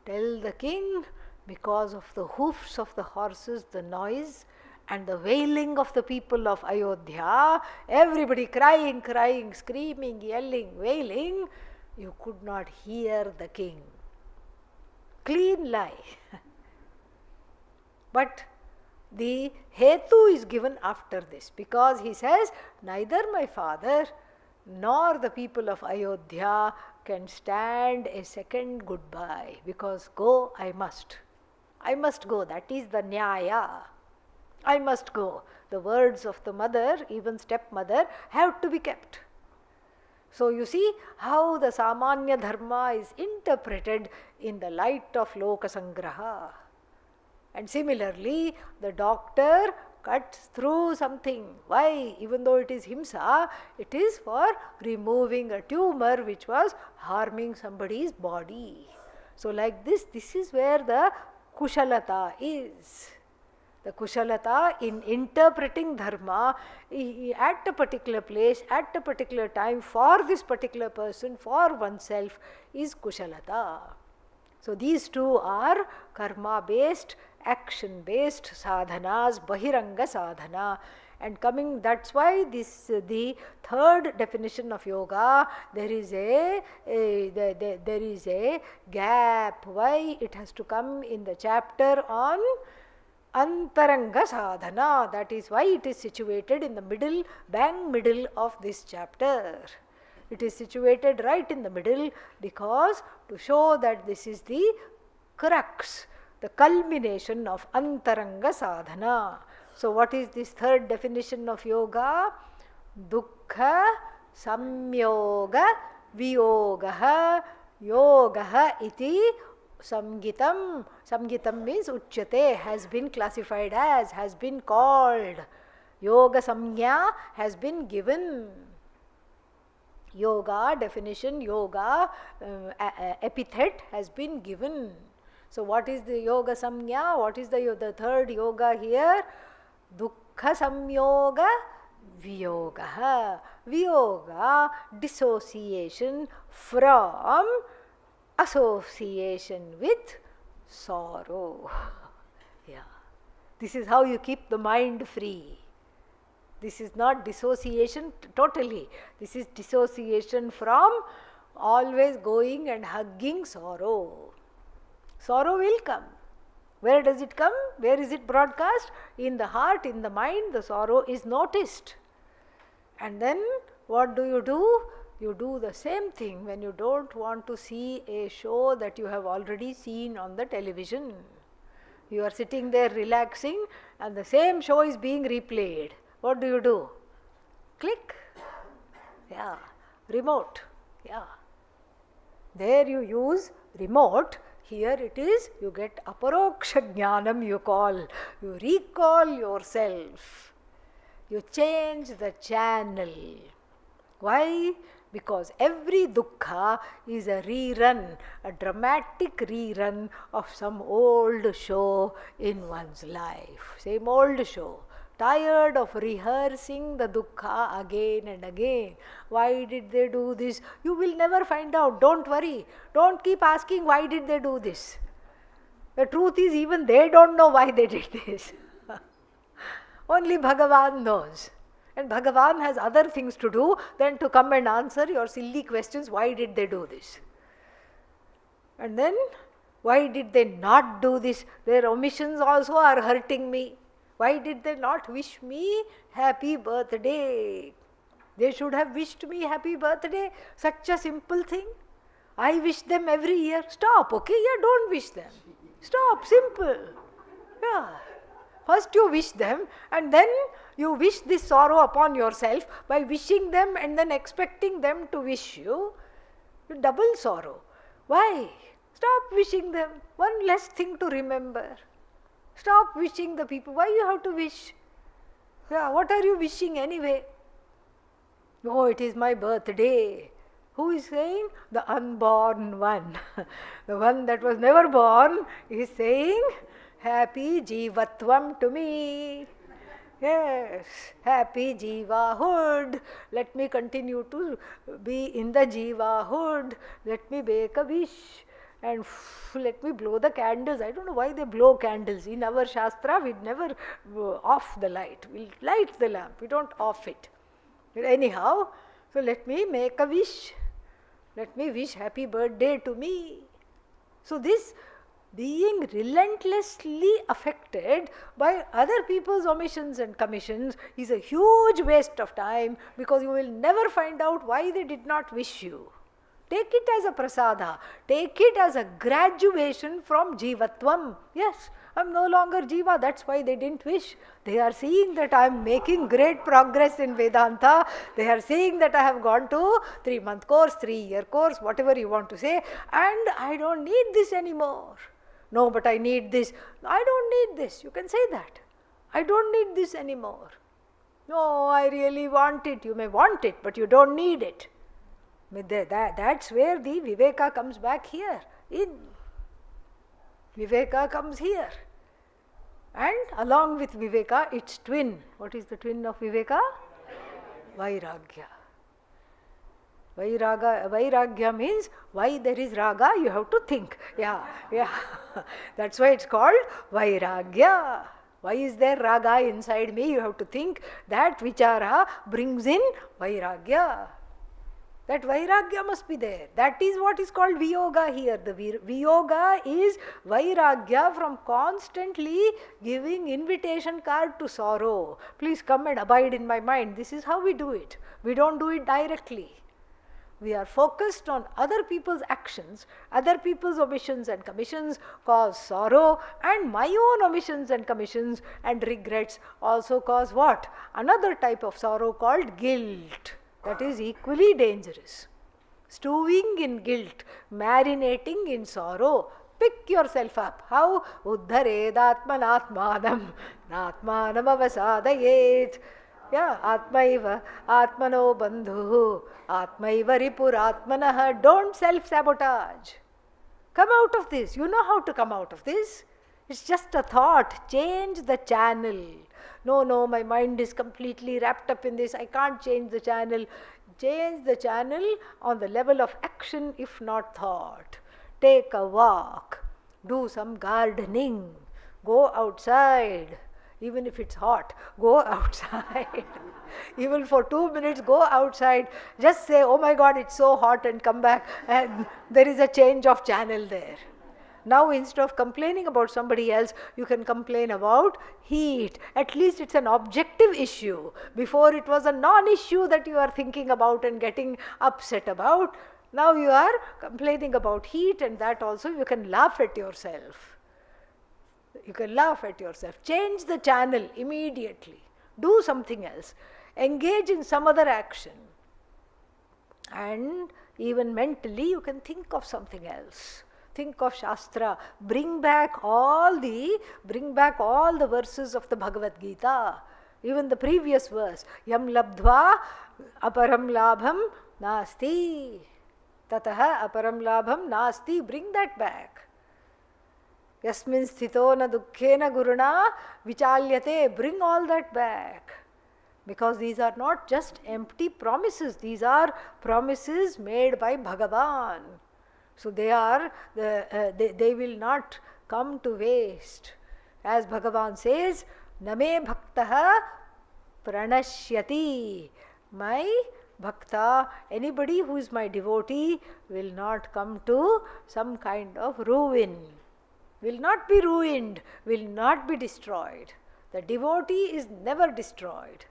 A: tell the king, because of the hoofs of the horses, the noise and the wailing of the people of Ayodhya, everybody crying, crying, screaming, yelling, wailing, you could not hear the king. Clean lie. But the hetu is given after this, because he says, neither my father nor the people of Ayodhya can stand a second goodbye, because go I must. I must go. That is the nyaya. I must go. The words of the mother, even stepmother, have to be kept. So you see how the Samanya Dharma is interpreted in the light of Loka Sangraha. And similarly, the doctor cuts through something. Why? Even though it is himsa, it is for removing a tumor which was harming somebody's body. So like this is where the kushalata is. The kushalata in interpreting dharma at a particular place, at a particular time, for this particular person, for oneself, is kushalata. So these two are karma-based, action-based sadhanas, bahiranga sadhana. And coming, that's why the third definition of yoga, there is a gap. Why? It has to come in the chapter on antaranga sadhana. That is why it is situated in the middle, bang middle of this chapter. It is situated right in the middle, because to show that this is the crux, the culmination of antaranga sadhana. So what is this third definition of yoga? Dukkha samyoga viyogaha yogaha iti Samgitam. Samgitam means uchyate, has been classified as, has been called. Yoga samgya has been given. Yoga definition, yoga epithet has been given. So what is the yoga samgya? What is the third yoga here? Dukkha samyoga viyoga. Viyoga, dissociation from association with sorrow. Yeah. This is how you keep the mind free. This is not dissociation totally. This is dissociation from always going and hugging sorrow. Sorrow will come. Where does it come? Where is it broadcast? In the heart, in the mind, the sorrow is noticed. And then what do? You do the same thing when you don't want to see a show that you have already seen on the television. You are sitting there relaxing and the same show is being replayed. What do? Click. Yeah. Remote. Yeah. There you use remote. Here it is, you get aparoksha jnanam, you call. You recall yourself. You change the channel. Why? Because every dukkha is a rerun, a dramatic rerun of some old show in one's life. Same old show. Tired of rehearsing the dukkha again and again. Why did they do this? You will never find out. Don't worry. Don't keep asking why did they do this. The truth is even they don't know why they did this. Only Bhagavan knows. And Bhagavan has other things to do than to come and answer your silly questions. Why did they do this? And then, why did they not do this? Their omissions also are hurting me. Why did they not wish me happy birthday? They should have wished me happy birthday. Such a simple thing. I wish them every year. Stop, okay? Yeah, don't wish them. Stop, simple. Yeah. First you wish them and then you wish this sorrow upon yourself by wishing them and then expecting them to wish you. Double sorrow. Why? Stop wishing them. One less thing to remember. Stop wishing the people. Why you have to wish? Yeah, what are you wishing anyway? Oh, it is my birthday. Who is saying? The unborn one. The one that was never born is saying, happy jivatvam to me. Yes, happy jivahood. Let me continue to be in the jivahood. Let me make a wish. And let me blow the candles. I don't know why they blow candles. In our Shastra, we never off the light. We light the lamp. We don't off it. Anyhow, so let me make a wish. Let me wish happy birthday to me. So this being relentlessly affected by other people's omissions and commissions is a huge waste of time because you will never find out why they did not wish you. Take it as a prasada. Take it as a graduation from jivatvam. Yes, I'm no longer jiva. That's why they didn't wish. They are seeing that I'm making great progress in Vedanta. They are seeing that I have gone to 3-month course, 3-year course, whatever you want to say. And I don't need this anymore. No, but I need this. I don't need this. You can say that. I don't need this anymore. No, I really want it. You may want it, but you don't need it. That's where the Viveka comes back here. Viveka comes here. And along with Viveka, its twin. What is the twin of Viveka? Vairagya. Vairagya means why there is raga, you have to think. Yeah. That's why it's called Vairagya. Why is there raga inside me? You have to think. That vichara brings in Vairagya. That Vairagya must be there. That is what is called Viyoga here. The Viyoga is Vairagya from constantly giving invitation card to sorrow. Please come and abide in my mind. This is how we do it. We don't do it directly. We are focused on other people's actions, other people's omissions and commissions cause sorrow, and my own omissions and commissions and regrets also cause what? Another type of sorrow called guilt. That is equally dangerous. Stewing in guilt, marinating in sorrow, Pick yourself up. How? Uddhared atmanatmanam natmanam avasadayet. Yeah, Atmaiva, Atmano Bandhu, Atmaiva Ripuratmanaha. Don't self-sabotage. Come out of this. You know how to come out of this. It's just a thought. Change the channel. No, my mind is completely wrapped up in this. I can't change the channel. Change the channel on the level of action, if not thought. Take a walk. Do some gardening. Go outside. Even if it's hot, go outside. Even for 2 minutes, go outside. Just say, oh my God, it's so hot, and come back, and there is a change of channel there. Now, instead of complaining about somebody else, you can complain about heat. At least it's an objective issue. Before, it was a non-issue that you are thinking about and getting upset about. Now you are complaining about heat, and that also you can laugh at yourself. You can laugh at yourself. Change the channel immediately. Do something else. Engage in some other action. And even mentally, you can think of something else. Think of Shastra. Bring back all the verses of the Bhagavad Gita. Even the previous verse. Yam labdhva aparam labham nasti. Tataha aparam labham nasti. Bring that back. Yasmin sthito na dukkhena guruna vichalyate. Bring all that back. Because these are not just empty promises. These are promises made by Bhagavan. So they will not come to waste. As Bhagavan says, Name bhaktaha pranashyati. My bhakta, anybody who is my devotee, will not come to some kind of ruin. Will not be ruined, will not be destroyed. The devotee is never destroyed.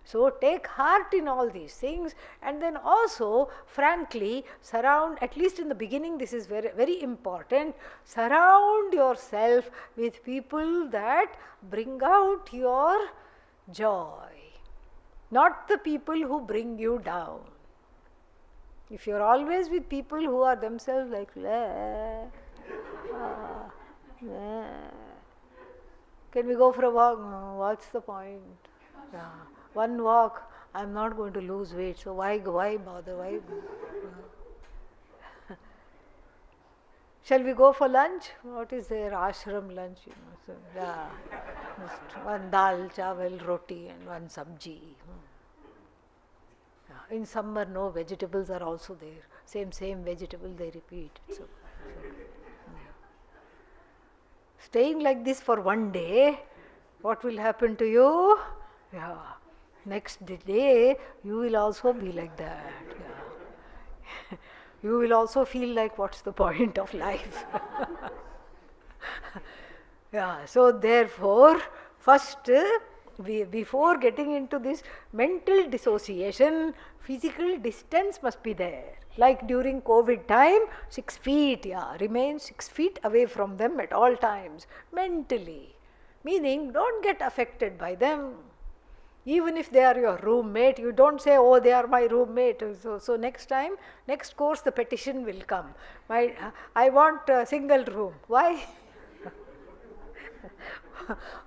A: So take heart in all these things, and then also, frankly, surround, at least in the beginning, this is very, very important, surround yourself with people that bring out your joy, not the people who bring you down. If you're always with people who are themselves like, can we go for a walk? No, what's the point? Yeah. One walk, I'm not going to lose weight, so why bother? Why? Shall we go for lunch? What is there? Ashram lunch, So, yeah, just one dal, chawal, roti, and one sabji. Yeah. In summer, no, vegetables are also there. Same vegetable they repeat. So, staying like this for one day, what will happen to you? Yeah. Next day, you will also be like that. Yeah. You will also feel like, what's the point of life? Yeah. So therefore, first, before getting into this mental dissociation, physical distance must be there. Like during COVID time, 6 feet, remain 6 feet away from them at all times, mentally. Meaning, don't get affected by them. Even if they are your roommate, you don't say, oh, they are my roommate. So next time, next course, the petition will come. I want a single room. Why?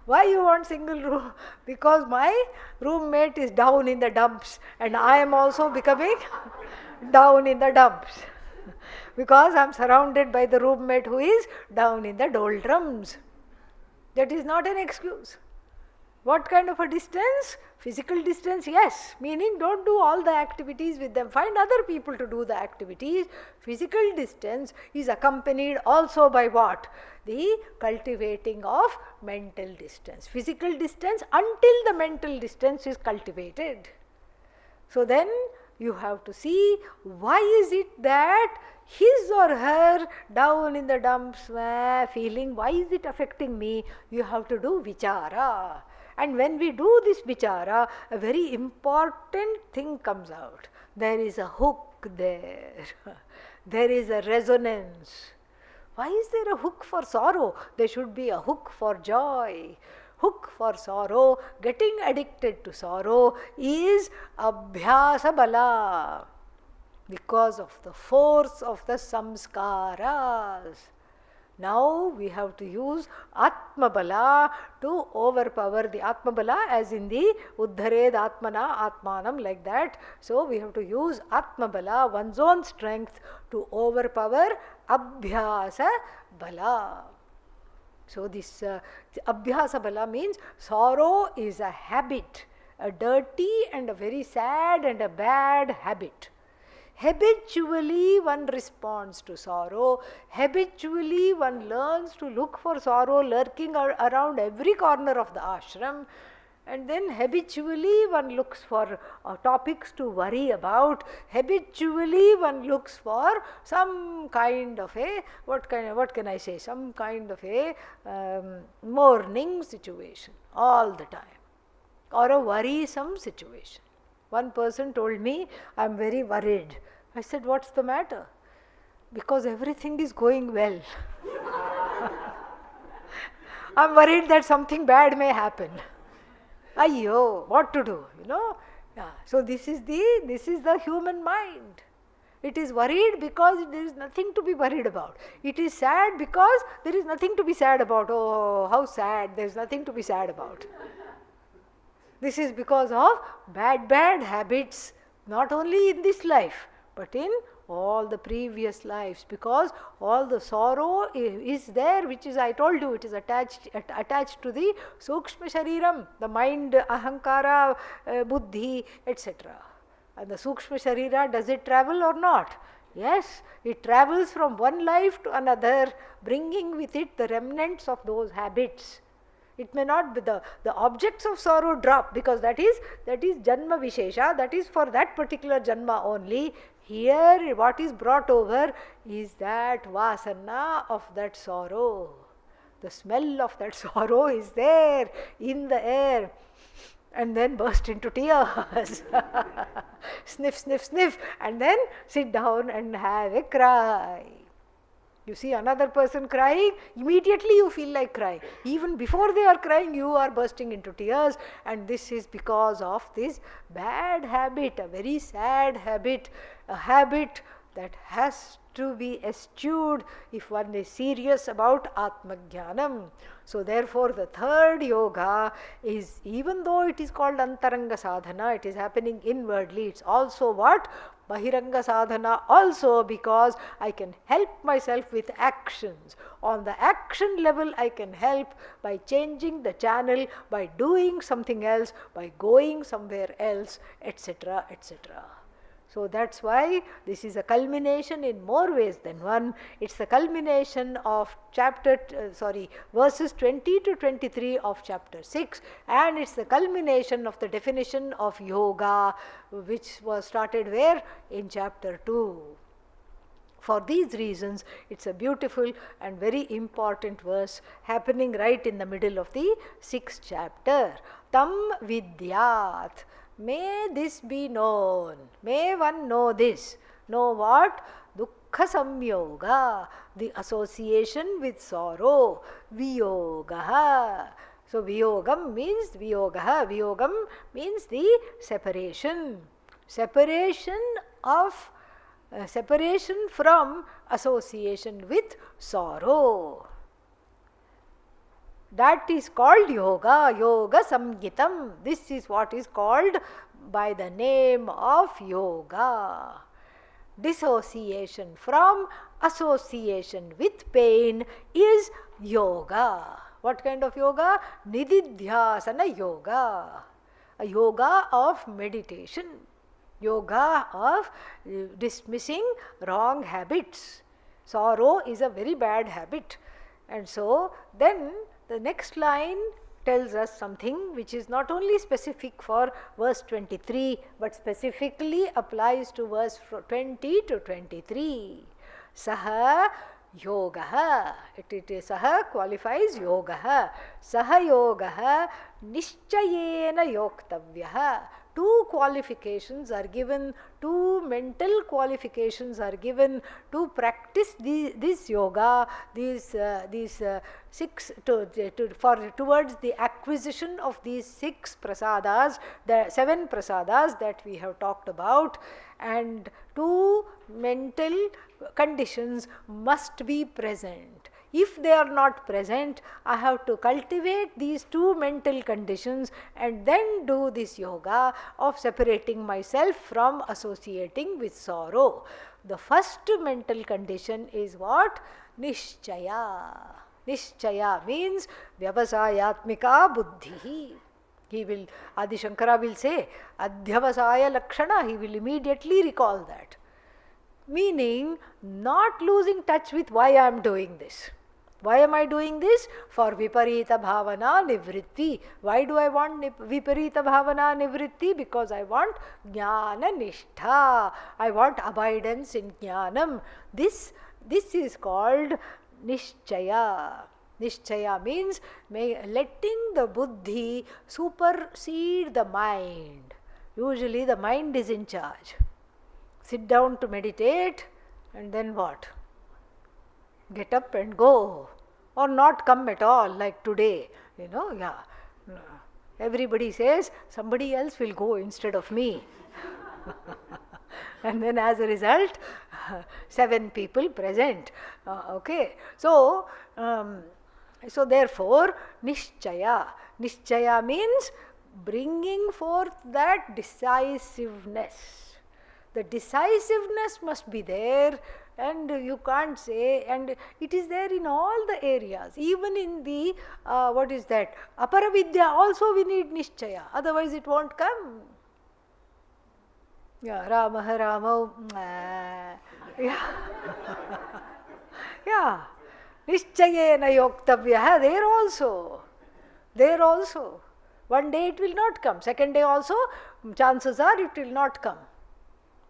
A: Why you want single room? Because my roommate is down in the dumps, and I am also becoming down in the dumps. Because I am surrounded by the roommate who is down in the doldrums. That is not an excuse. What kind of a distance? Physical distance, yes. Meaning, don't do all the activities with them. Find other people to do the activities. Physical distance is accompanied also by what? The cultivating of mental distance. Physical distance until the mental distance is cultivated. So then you have to see, why is it that his or her down in the dumps feeling, why is it affecting me? You have to do vichara. And when we do this vichara, a very important thing comes out. There is a hook there. There is a resonance. Why is there a hook for sorrow? There should be a hook for joy. Hook for sorrow, getting addicted to sorrow is abhyasa bala, because of the force of the samskaras. Now we have to use Atma Bala to overpower the Atma Bala, as in the Uddhared Atmana Atmanam, like that. So we have to use Atma Bala, one's own strength, to overpower Abhyasa Bala. So this Abhyasa Bala means sorrow is a habit, a dirty and a very sad and a bad habit. Habitually one responds to sorrow, habitually one learns to look for sorrow lurking around every corner of the ashram, and then habitually one looks for topics to worry about, habitually one looks for some kind of a, what can I say, some kind of a mourning situation all the time, or a worrisome situation. One person told me, I am very worried. I said, what's the matter? Because everything is going well. I am worried that something bad may happen. Ayyo, what to do, Yeah. So this is the human mind. It is worried because there is nothing to be worried about. It is sad because there is nothing to be sad about. Oh, how sad, there is nothing to be sad about. This is because of bad habits, not only in this life, but in all the previous lives, because all the sorrow is there, which is, I told you, it is attached to the Sukshma Shariram, the mind, Ahankara, Buddhi, etc. And the Sukshma Sharira, does it travel or not? Yes, it travels from one life to another, bringing with it the remnants of those habits. It may not be the objects of sorrow drop, because that is Janma Vishesha, that is for that particular Janma only. Here what is brought over is that Vasana of that sorrow. The smell of that sorrow is there in the air, and then burst into tears. Sniff, sniff, sniff, and then sit down and have a cry. You see another person crying, immediately you feel like crying. Even before they are crying, you are bursting into tears, and this is because of this bad habit, a very sad habit, a habit that has to be eschewed if one is serious about Atmajnanam. So therefore the third yoga is, even though it is called Antaranga Sadhana, it is happening inwardly, it's also what? Bahiranga Sadhana also, because I can help myself with actions. On the action level I can help by changing the channel, by doing something else, by going somewhere else, etc., etc. So that's why this is a culmination in more ways than one. It's the culmination of verses 20 to 23 of chapter 6, and it's the culmination of the definition of yoga, which was started where? In chapter 2. For these reasons, it's a beautiful and very important verse happening right in the middle of the 6th chapter. Tam vidyat. May this be known. May one know this. Know what? Dukkha samyoga, the association with sorrow. Viyogaha. So viyogam means viyogaha. Viyogam means the separation. Separation from association with sorrow. That is called yoga, yoga samgitam. This is what is called by the name of yoga. Dissociation from association with pain is yoga. What kind of yoga? Nididhyasana yoga. A yoga of meditation. Yoga of dismissing wrong habits. Sorrow is a very bad habit. And so then the next line tells us something which is not only specific for verse 23, but specifically applies to verse 20 to 23. Saha yogaha. Saha qualifies yogaha. Saha yogaha nischayena yoktavyaha. Two qualifications are given, two mental qualifications are given to practice this yoga, these 6 towards the acquisition of these 6 prasadas, the 7 prasadas that we have talked about, and two mental conditions must be present. If they are not present, I have to cultivate these two mental conditions and then do this yoga of separating myself from associating with sorrow. The first mental condition is what? Nishchaya. Nishchaya means vyavasayatmika buddhi. He will, Adi Shankara will say, adhyavasaya lakshana, he will immediately recall that. Meaning, not losing touch with why I am doing this. Why am I doing this? For viparita bhavana nivritti. Why do I want viparita bhavana nivritti? Because I want jnana nishtha. I want abidance in jnanam. This is called nishchaya. Nishchaya means letting the buddhi supersede the mind. Usually the mind is in charge. Sit down to meditate and then what? Get up and go, or not come at all, like today, Everybody says somebody else will go instead of me. And then as a result, 7 people present. Okay, so therefore, nishchaya. Nishchaya means bringing forth that decisiveness. The decisiveness must be there, and you can't say, and it is there in all the areas, even in the, Aparavidya also we need nishchaya, otherwise it won't come. Yeah, Rama, Rama, yeah. Yeah, nishchayena yoktavya, there also. One day it will not come, second day also, chances are it will not come.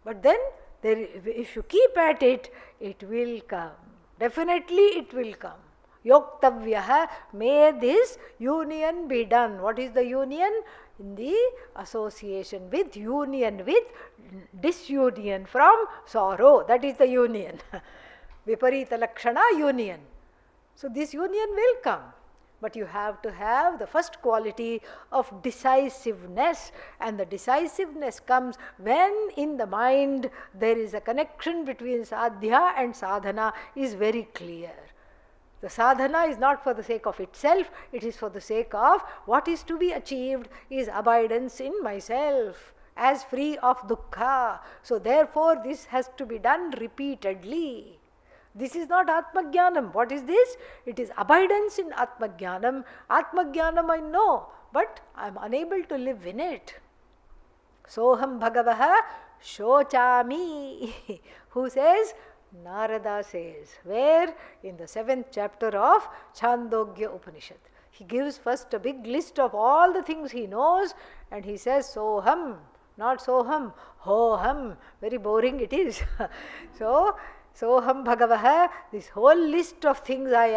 A: But then, if you keep at it, it will come. Definitely it will come. Yoktavyaha, may this union be done. What is the union? In the association with, union with, disunion from sorrow. That is the union. Viparita lakshana, union. So this union will come. But you have to have the first quality of decisiveness, and the decisiveness comes when in the mind there is a connection between sadhya and sadhana is very clear. The sadhana is not for the sake of itself, it is for the sake of what is to be achieved is abidance in myself, as free of dukkha. So therefore this has to be done repeatedly. This is not Atmajnanam. What is this? It is abidance in Atmajnanam. Atmajnanam I know, but I am unable to live in it. Soham Bhagavaha Shochami. Who says? Narada says. Where? In the 7th chapter of Chandogya Upanishad. He gives first a big list of all the things he knows, and he says Soham, not Soham, Hoham. Very boring it is. Soham Bhagavaha, this whole list of things I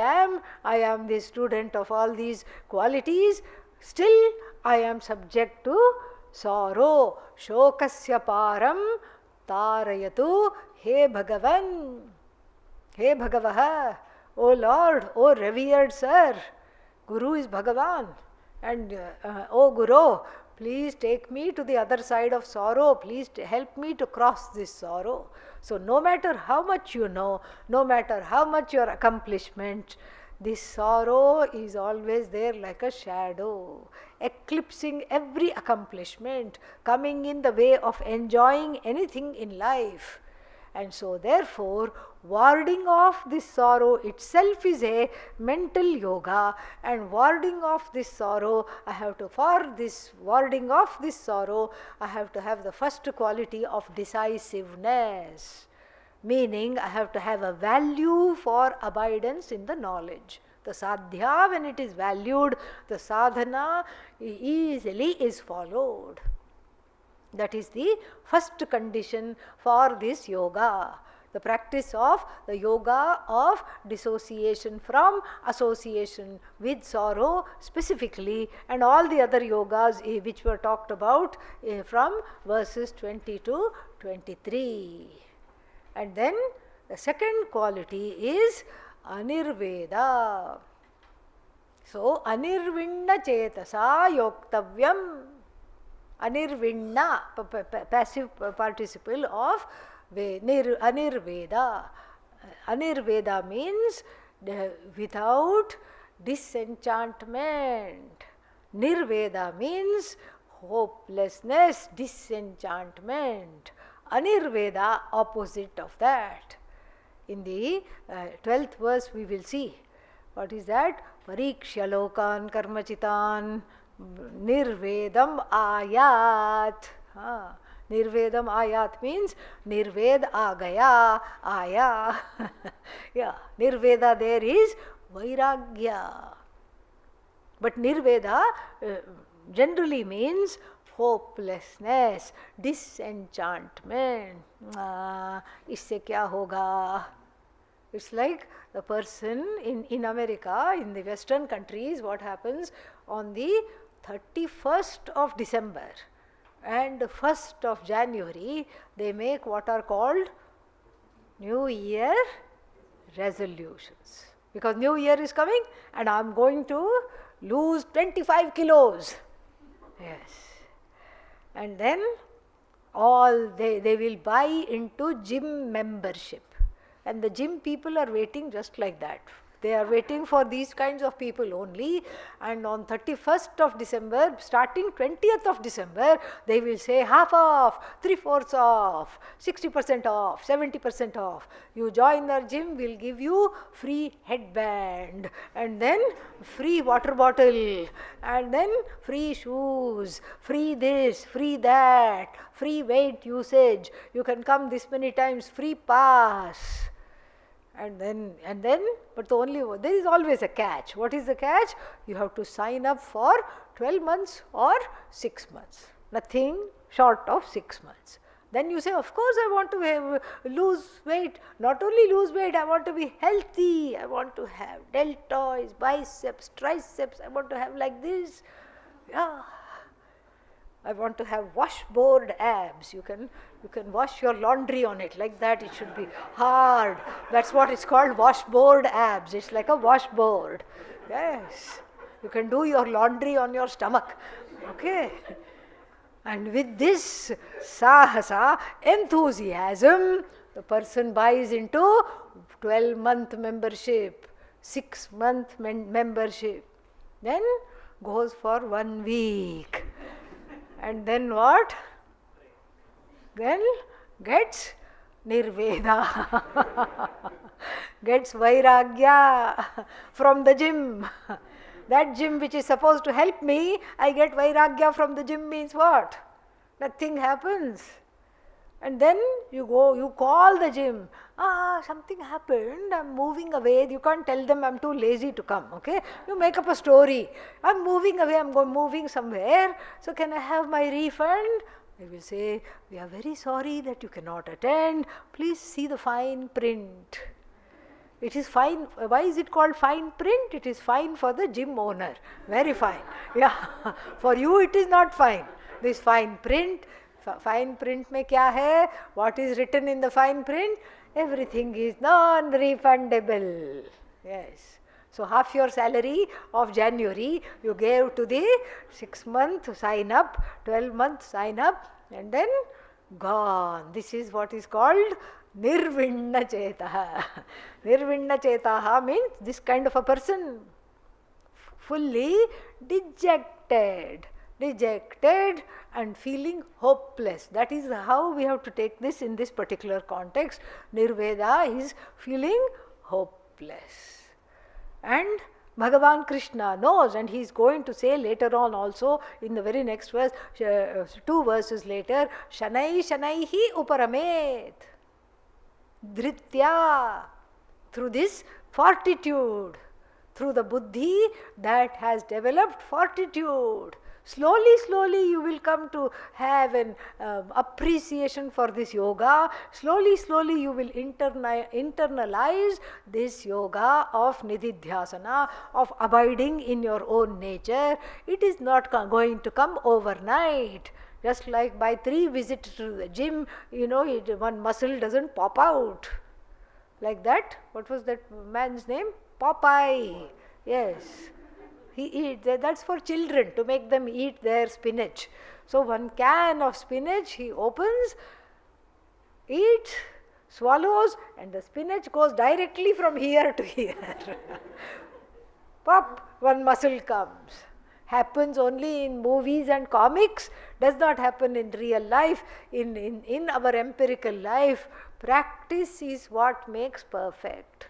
A: am the student of all these qualities, still I am subject to sorrow. Shokasya param tarayatu he Bhagavan. He Bhagavaha, O Lord, O revered Sir, Guru is Bhagavan, and O Guru, please take me to the other side of sorrow, please help me to cross this sorrow. So no matter how much you know, no matter how much your accomplishment, this sorrow is always there like a shadow, eclipsing every accomplishment, coming in the way of enjoying anything in life. And so therefore, warding off this sorrow itself is a mental yoga, and warding off this sorrow, for this warding off this sorrow, I have to have the first quality of decisiveness. Meaning, I have to have a value for abidance in the knowledge. The sadhya, when it is valued, the sadhana easily is followed. That is the first condition for this yoga. The practice of the yoga of dissociation from association with sorrow specifically, and all the other yogas which were talked about from verses 20 to 23. And then the second quality is anirveda. So, anirvinna chetasa yoktavyam. Anirvinna, passive participle of anirveda. Anirveda means without disenchantment. Nirveda means hopelessness, disenchantment. Anirveda, opposite of that. In the 12th verse we will see. What is that? Parikshya lokan karmachitan nirvedam ayat. Nirvedam ayat means nirved agaya, aya. Yeah, nirveda there is vairagya. But nirveda generally means hopelessness, disenchantment. Isse kya hoga? It's like the person in America, in the Western countries, what happens on the 31st of December and the 1st of January, they make what are called New Year resolutions. Because New Year is coming and I am going to lose 25 kilos. Yes. And then all they will buy into gym membership. And the gym people are waiting just like that. They are waiting for these kinds of people only, and on 31st of December, starting 20th of December, they will say half off, 3/4 off, 60% off, 70% off. You join our gym, we'll give you free headband, and then free water bottle, and then free shoes, free this, free that, free weight usage. You can come this many times, free pass. And then, but there is always a catch. What is the catch? You have to sign up for 12 months or 6 months. Nothing short of 6 months. Then you say, of course I want to lose weight. Not only lose weight, I want to be healthy. I want to have deltoids, biceps, triceps. I want to have like this. Yeah. I want to have washboard abs. You can wash your laundry on it like that. It should be hard. That's what it's called, washboard abs. It's like a washboard. Yes. You can do your laundry on your stomach. Okay. And with this sahasa, enthusiasm, the person buys into 12-month membership, 6-month membership. Then goes for 1 week. And then what? Then gets nirveda, gets vairagya from the gym. That gym which is supposed to help me, I get vairagya from the gym means what? Nothing happens. And then you go, you call the gym. Something happened, I'm moving away. You can't tell them I'm too lazy to come, okay? You make up a story. I'm moving away, moving somewhere. So can I have my refund? They will say, we are very sorry that you cannot attend. Please see the fine print. It is fine. Why is it called fine print? It is fine for the gym owner. Very fine. Yeah. For you it is not fine. This fine print. Fine print mein kya hai? What is written in the fine print? Everything is non-refundable. Yes. So half your salary of January you gave to the 6-month sign up, 12-month sign up, and then gone. This is what is called nirvinna chetaha. Nirvinna chetaha means this kind of a person, fully dejected and feeling hopeless. That is how we have to take this in this particular context. Nirveda is feeling hopeless. And Bhagavan Krishna knows, and he is going to say later on also in the very next verse, 2 verses later, Shanai Shanaihi Uparamet. Dhritya. Through this fortitude, through the buddhi that has developed fortitude. Slowly you will come to have an appreciation for this yoga. Slowly you will internalize this yoga of nididhyasana, of abiding in your own nature. It is not going to come overnight. Just like by 3 visits to the gym, one muscle doesn't pop out. Like that. What was that man's name? Popeye. Yes. He eats, that's for children, to make them eat their spinach. So 1 can of spinach he opens, eats, swallows, and the spinach goes directly from here to here. Pop, one muscle comes. Happens only in movies and comics, does not happen in real life. In our empirical life, practice is what makes perfect.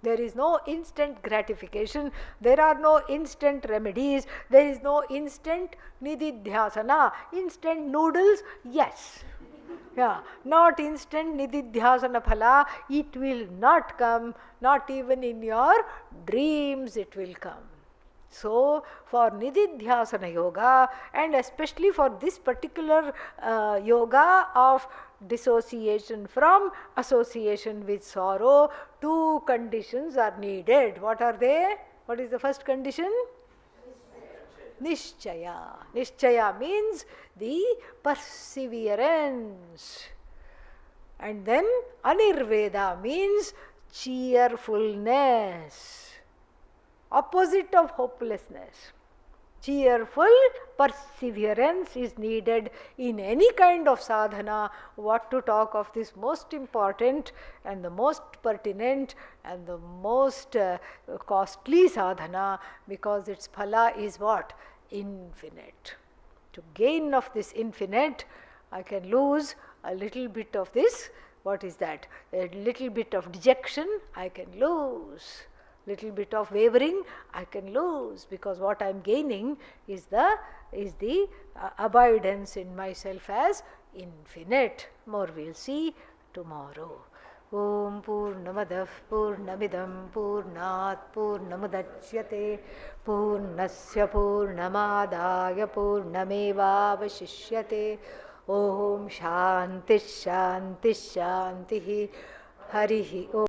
A: There is no instant gratification, there are no instant remedies, there is no instant nididhyasana. Instant noodles, yes. Yeah, not instant nididhyasana phala, it will not come, not even in your dreams it will come. So, for nididhyasana yoga, and especially for this particular yoga of dissociation from association with sorrow, two conditions are needed. What are they? What is the first condition? Nishchaya. Nishchaya means the perseverance. And then Anirveda means cheerfulness. Opposite of hopelessness. Cheerful perseverance is needed in any kind of sadhana. What to talk of this most important and the most pertinent and the most costly sadhana, because its phala is what? Infinite. To gain of this infinite, I can lose a little bit of this. What is that? A little bit of dejection, I can lose. Little bit of wavering, I can lose, because what I am gaining is the abidance in myself as infinite. More we'll see tomorrow. Om Purnamadah Purnamidam Purnat Purnamudachyate Purnasya Purnamadaya Purnamevavashishyate. Om Shanti Shanti Shanti. Harihi Om.